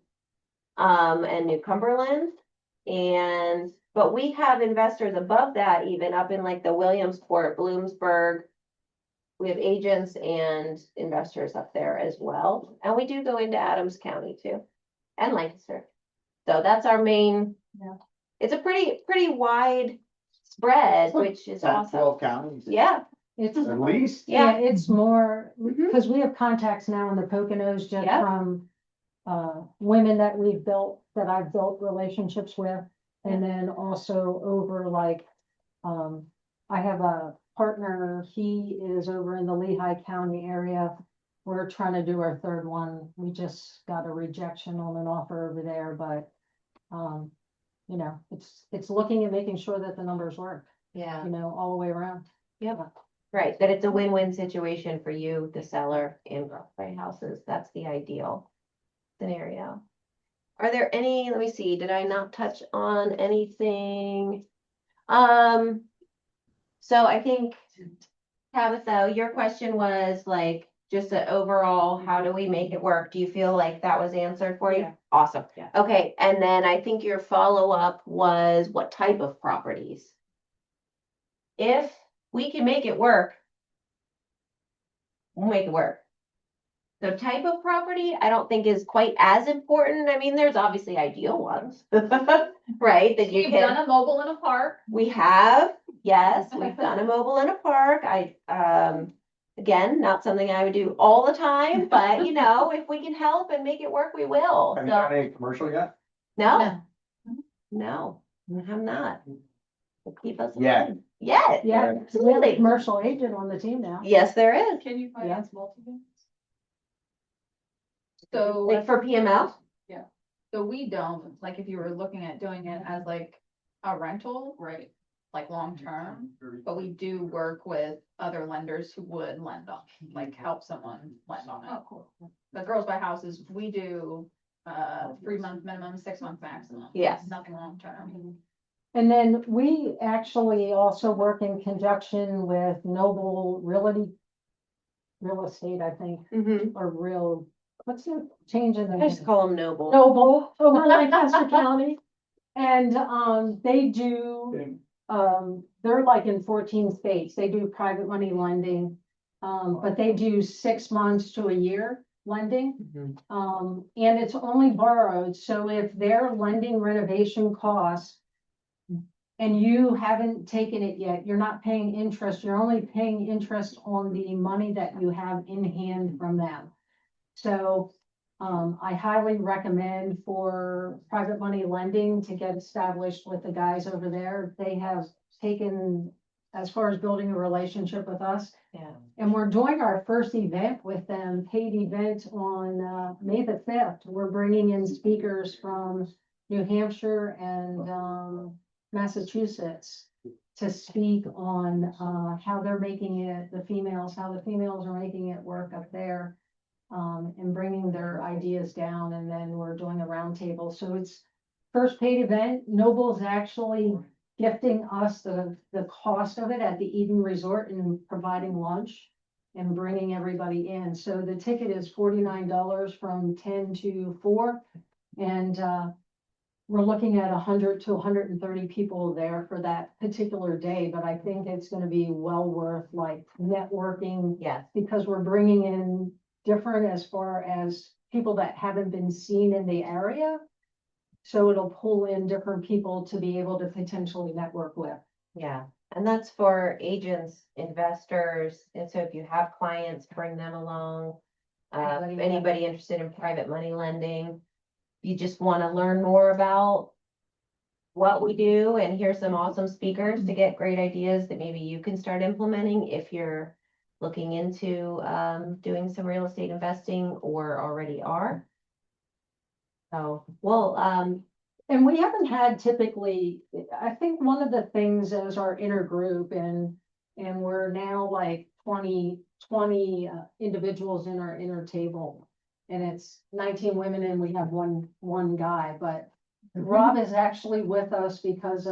Speaker 4: And New Cumberland. But we have investors above that, even up in like the Williamsport, Bloomsburg. We have agents and investors up there as well. And we do go into Adams County too, and Lancaster. So that's our main.
Speaker 3: Yeah.
Speaker 4: It's a pretty wide spread, which is
Speaker 8: 10,
Speaker 4: awesome.
Speaker 8: 12 counties.
Speaker 4: Yeah,
Speaker 3: It's,
Speaker 8: At least.
Speaker 3: yeah, it's more,
Speaker 4: Mhm.
Speaker 3: because we have contacts now in the Poconos just
Speaker 4: Yeah.
Speaker 3: from women that I've built relationships with. And then also over like, I have a partner, he is over in the Lehigh County area. We're trying to do our third one. We just got a rejection on an offer over there, but, you know, it's looking and making sure that the numbers work,
Speaker 4: yeah,
Speaker 3: you know, all the way around.
Speaker 4: right. That it's a win-win situation for you, the seller, and Broadway houses. That's the ideal scenario. Are there any, let me see, did I not touch on anything? So I think, Tabitha, your question was like, just an overall, how do we make it work? Do you feel like that was answered for you?
Speaker 1: Yeah.
Speaker 4: Awesome.
Speaker 1: Yeah.
Speaker 4: Okay, and then I think your follow-up was what type of properties? If we can make it work, we'll make it work. So type of property, I don't think is quite as important. I mean, there's obviously ideal ones, right? That you
Speaker 5: We've done
Speaker 4: can,
Speaker 5: a mobile in a park.
Speaker 4: we have, yes, we've done a mobile in a park. Again, not something I would do all the time, but you know, if we can help and make it work, we will.
Speaker 8: Have you
Speaker 4: So,
Speaker 8: done any commercial yet?
Speaker 4: no, I'm not. But keep us. in
Speaker 8: Yeah.
Speaker 4: mind. Yes,
Speaker 3: Yeah, we have a
Speaker 4: absolutely.
Speaker 3: commercial agent on the team now.
Speaker 4: Yes, there is.
Speaker 1: Can you finance multi-units?
Speaker 5: So,
Speaker 4: Like for PML?
Speaker 5: so we don't, like, if you were looking at doing it as like a rental, right? Like long-term, but we do work with other lenders who would lend on, like help someone lend on it.
Speaker 1: Oh, cool.
Speaker 5: The Girls Buy Houses, we do 3-month minimum, 6-month maximum.
Speaker 4: Yes.
Speaker 5: Nothing long-term.
Speaker 3: And then we actually also work in conjunction with Noble Real Estate, I think,
Speaker 4: Mm-hmm.
Speaker 3: or real, what's the change in the
Speaker 4: I just
Speaker 3: name?
Speaker 4: call them noble.
Speaker 3: Noble over Lancaster County. And they do, they're like in 14 states. They do private money lending. But they do 6 months to a year lending.
Speaker 4: Mhm.
Speaker 3: And it's only borrowed, so if their lending renovation costs and you haven't taken it yet, you're not paying interest, you're only paying interest on the money that you have in hand from them. So, I highly recommend for private money lending to get established with the guys over there. They have taken, as far as building a relationship with us,
Speaker 4: Yeah.
Speaker 3: and we're doing our first event with them, paid event on May the 5th. We're bringing in speakers from New Hampshire and Massachusetts to speak on how they're making it, how the females are making it work up there, and bringing their ideas down. And then we're doing a roundtable. So it's first paid event. Noble's actually gifting us the cost of it at the Eden Resort and providing lunch and bringing everybody in. So the ticket is $49 from 10 to 4. And we're looking at 100 to 130 people there for that particular day. But I think it's going to be well worth like networking,
Speaker 4: Yes.
Speaker 3: because we're bringing in different as far as people that haven't been seen in the area. So it'll pull in different people to be able to potentially network with.
Speaker 4: Yeah, and that's for agents, investors, and so if you have clients, bring them along.
Speaker 3: Anybody, yeah.
Speaker 4: Anybody interested in private money lending, you just want to learn more about what we do and hear some awesome speakers to get great ideas that maybe you can start implementing if you're looking into doing some real estate investing or already are. So, well,
Speaker 3: And we haven't had typically, I think one of the things as our inner group and we're now like 20 individuals in our inner table. And it's 19 women and we have one guy, but Rob is actually with us because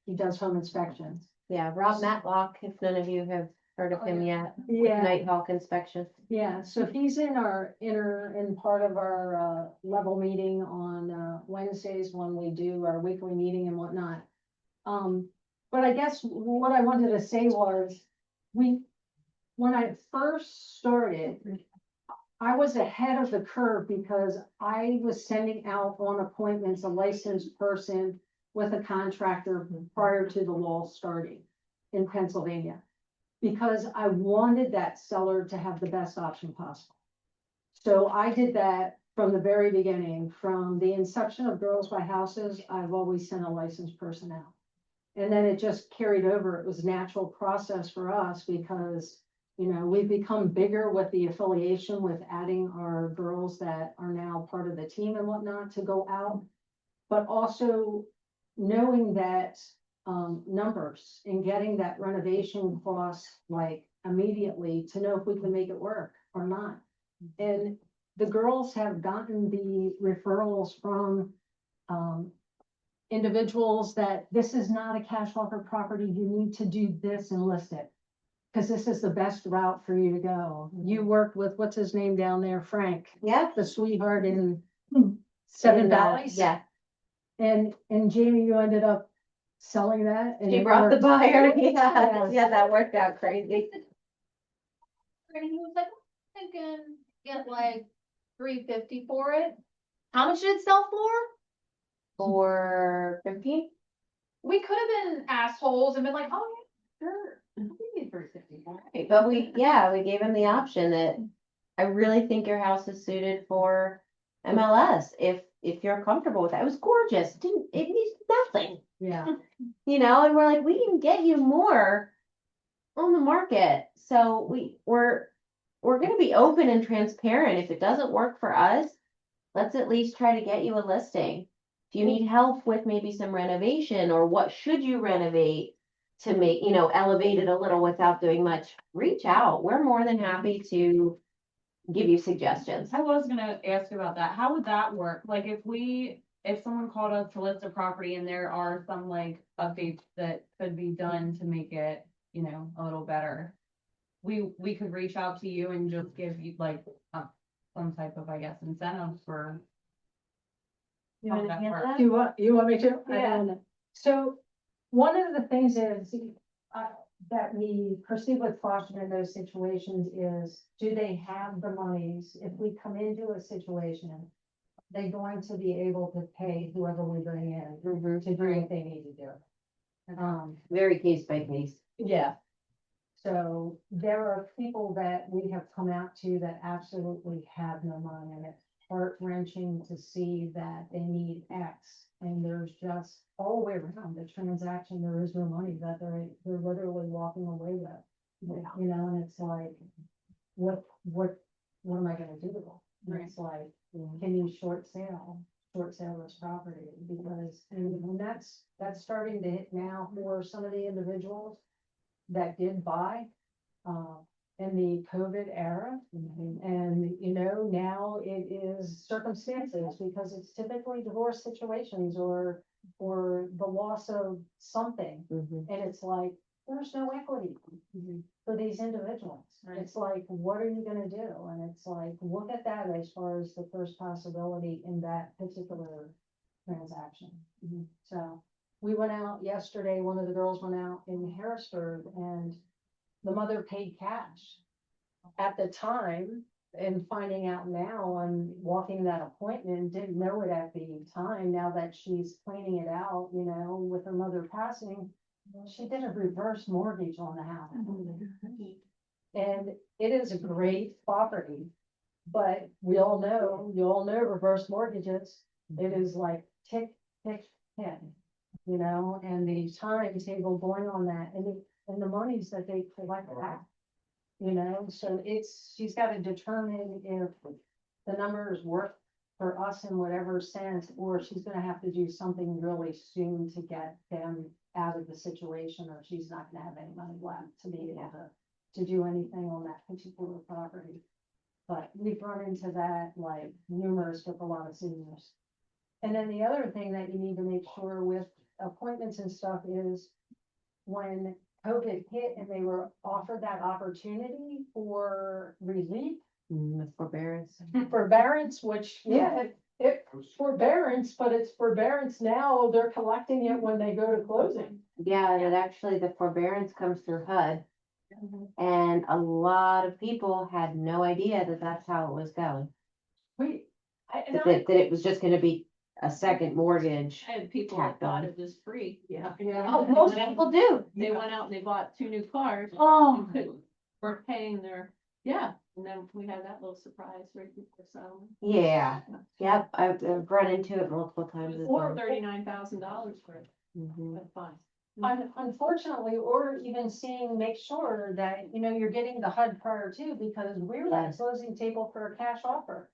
Speaker 3: he does home inspections.
Speaker 4: Yeah, Rob Matlock, if none of you have heard of him yet.
Speaker 3: Yeah.
Speaker 4: Nighthawk inspection.
Speaker 3: Yeah, so he's in part of our level meeting on Wednesdays when we do our weekly meeting and whatnot. But I guess what I wanted to say was, when I first started, I was ahead of the curve because I was sending out on appointments a licensed person with a contractor prior to the law starting in Pennsylvania. Because I wanted that seller to have the best option possible. So I did that from the very beginning, from the inception of Girls by Houses, I've always sent a licensed person out. And then it just carried over. It was a natural process for us because, we've become bigger with the affiliation with adding our girls that are now part of the team and whatnot to go out. But also knowing that numbers and getting that renovation cost like immediately to know if we can make it work or not. And the girls have gotten the referrals from individuals that this is not a cash offer property. You need to do this and list it. Because this is the best route for you to go. You worked with, what's his name down there, Frank,
Speaker 4: Yeah.
Speaker 3: the sweetheart in Seven Valleys.
Speaker 4: Yeah,
Speaker 3: And Jamie, you ended up selling that. And
Speaker 4: she
Speaker 3: it
Speaker 4: brought the
Speaker 3: worked.
Speaker 4: buyer.
Speaker 3: Yeah.
Speaker 4: Yeah, that worked out crazy.
Speaker 5: And he was like, I can get like 350 for it.
Speaker 4: How much did it sell for 15?
Speaker 5: We could have been assholes and been like, oh yeah, sure. We need 350.
Speaker 4: Right, but we gave him the option that I really think your house is suited for MLS. If you're comfortable with that, it was gorgeous. It needs nothing,
Speaker 3: Yeah.
Speaker 4: and we're like, we can get you more on the market. So we're going to be open and transparent. If it doesn't work for us, let's at least try to get you a listing. If you need help with maybe some renovation or what should you renovate to make, elevate it a little without doing much, reach out. We're more than happy to give you suggestions.
Speaker 6: I was gonna ask about that. How would that work? Like if someone called us to list a property and there are some like updates that could be done to make it, a little better. We could reach out to you and just give you like some type of, I guess, incentive for.
Speaker 4: You wanna
Speaker 6: that
Speaker 4: handle
Speaker 6: work.
Speaker 4: that?
Speaker 3: You want me to? I
Speaker 6: Yeah.
Speaker 3: don't know. So one of the things is that we proceed with caution in those situations is, do they have the monies? If we come into a situation, they're going to be able to pay whoever we bring in
Speaker 4: Mhm.
Speaker 3: to do what they need to do.
Speaker 4: Very case by case.
Speaker 3: Yeah. So there are people that we have come out to that absolutely have no money, and it's heart wrenching to see that they need X. And there's just all the way around the transaction, there is no money that they're literally walking away with. And it's like, what am I gonna do? And it's like, can you short sale this property? Because, and that's starting to hit now for some of the individuals that did buy, in the COVID era. And, now it is circumstances because it's typically divorce situations or the loss of something.
Speaker 4: Mhm.
Speaker 3: And it's like, there's no equity for these individuals. It's like, what are you gonna do? And it's like, look at that as far as the first possibility in that particular transaction. So we went out yesterday, one of the girls went out in Harrisburg and the mother paid cash. At the time, and finding out now and walking that appointment, didn't know it at the time, now that she's planning it out, with her mother passing, she did a reverse mortgage on the house. And it is a great property, but you all know reverse mortgages, it is like tick, tick, tick, and the timetable going on that and the monies that they collect back. So she's got to determine if the numbers work for us in whatever sense, or she's gonna have to do something really soon to get them out of the situation, or she's not gonna have any money left to be able to do anything on that particular property. But we've run into that like numerous with a lot of seniors. And then the other thing that you need to make sure with appointments and stuff is when COVID hit and they were offered that opportunity for relief, forbearance, which, yeah, it's forbearance, but it's forbearance now, they're collecting it when they go to closing.
Speaker 4: Yeah, and it actually, the forbearance comes through HUD. And a lot of people had no idea that that's how it was going. That it was just gonna be a second mortgage.
Speaker 1: I had people
Speaker 4: Tacked
Speaker 1: that thought
Speaker 4: on.
Speaker 1: it was free.
Speaker 3: Yeah.
Speaker 4: Oh, most people do.
Speaker 1: They went out and they bought 2 new cars.
Speaker 4: Oh,
Speaker 1: We're paying their, yeah, and then we had that little surprise right before settlement.
Speaker 4: yeah, yep, I've run into it multiple times as
Speaker 1: Or
Speaker 4: well.
Speaker 1: $39,000 worth,
Speaker 4: Mhm.
Speaker 1: but fine.
Speaker 3: Unfortunately, or even seeing, make sure that, you know, you're getting the HUD prior to, because we're that
Speaker 4: Yes.
Speaker 3: closing table for a cash offer.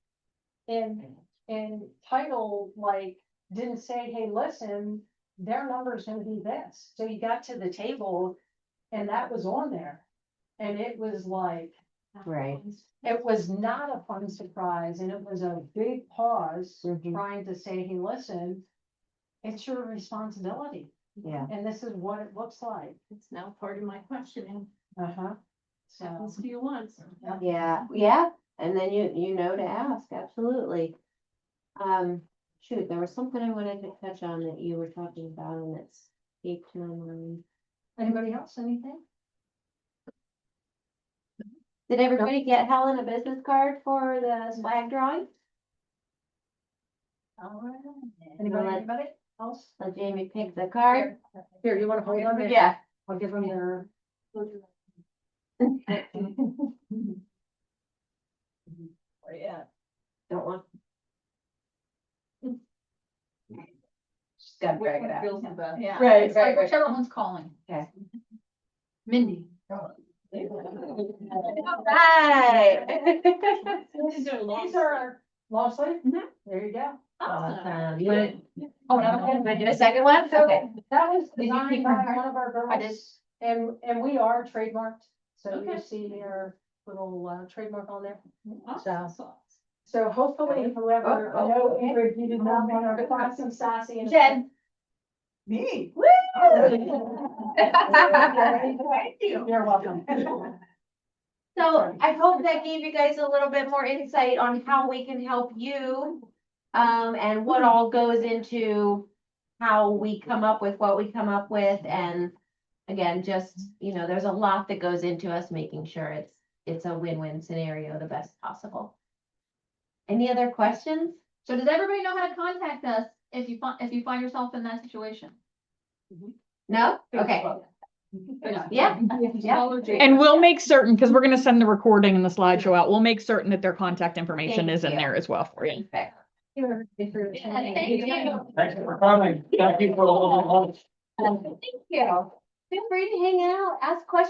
Speaker 3: And title, like, didn't say, hey, listen, their number's gonna be this. So you got to the table and that was on there. And it was like,
Speaker 4: Right.
Speaker 3: it was not a fun surprise and it was a big pause
Speaker 4: Mhm.
Speaker 3: trying to say, hey, listen, it's your responsibility.
Speaker 4: Yeah,
Speaker 3: And this is what it looks like.
Speaker 1: It's now part of my questioning.
Speaker 3: Uh-huh. So,
Speaker 1: Happens to you once.
Speaker 4: yeah, and then you know to ask, absolutely. Shoot, there was something I wanted to touch on that you were talking about and it's escaped my mind.
Speaker 3: anybody else, anything?
Speaker 4: Did everybody get Helen a business card for the flag drawing?
Speaker 3: All right.
Speaker 4: Well,
Speaker 3: Anybody else?
Speaker 4: Let Jamie pick the card.
Speaker 3: Here, you wanna hold on?
Speaker 4: Yeah.
Speaker 3: I'll give them their. Yeah.
Speaker 4: Don't want.
Speaker 7: Just gotta drag it out.
Speaker 5: Feels the best. Yeah.
Speaker 3: Right,
Speaker 5: It's like
Speaker 3: right, right.
Speaker 5: whichever one's calling.
Speaker 4: Okay.
Speaker 5: Mindy.
Speaker 4: Right.
Speaker 3: These are long sleeve? There you go.
Speaker 4: Awesome.
Speaker 5: You wanna- Oh, another one?
Speaker 4: Want to do a second one? Okay.
Speaker 3: That was
Speaker 5: Did you
Speaker 3: designed
Speaker 5: keep
Speaker 3: by
Speaker 5: her card?
Speaker 3: one of our
Speaker 5: I did.
Speaker 3: girls, and we are trademarked, so you
Speaker 1: Okay.
Speaker 3: see our little trademark on there.
Speaker 1: Awesome.
Speaker 3: So hopefully whoever, I know Ingrid, you did not want our class and sassy. and-
Speaker 4: Jen.
Speaker 7: Me?
Speaker 3: Thank you. You're welcome.
Speaker 4: So I hope that gave you guys a little bit more insight on how we can help you. And what all goes into how we come up with what we come up with. And again, just, you know, there's a lot that goes into us making sure it's a win-win scenario, the best possible. Any other questions?
Speaker 5: So does everybody know how to contact us if you find yourself in that situation?
Speaker 4: No? Okay. Yeah.
Speaker 2: And we'll make certain, because we're gonna send the recording and the slideshow out, we'll make certain that their contact information
Speaker 4: Thank
Speaker 2: is in
Speaker 4: you.
Speaker 2: there as well for you.
Speaker 4: Perfect.
Speaker 5: Thank you.
Speaker 8: Thanks for coming. Thank you for all the help.
Speaker 4: Thank you. Feel free to hang out, ask questions.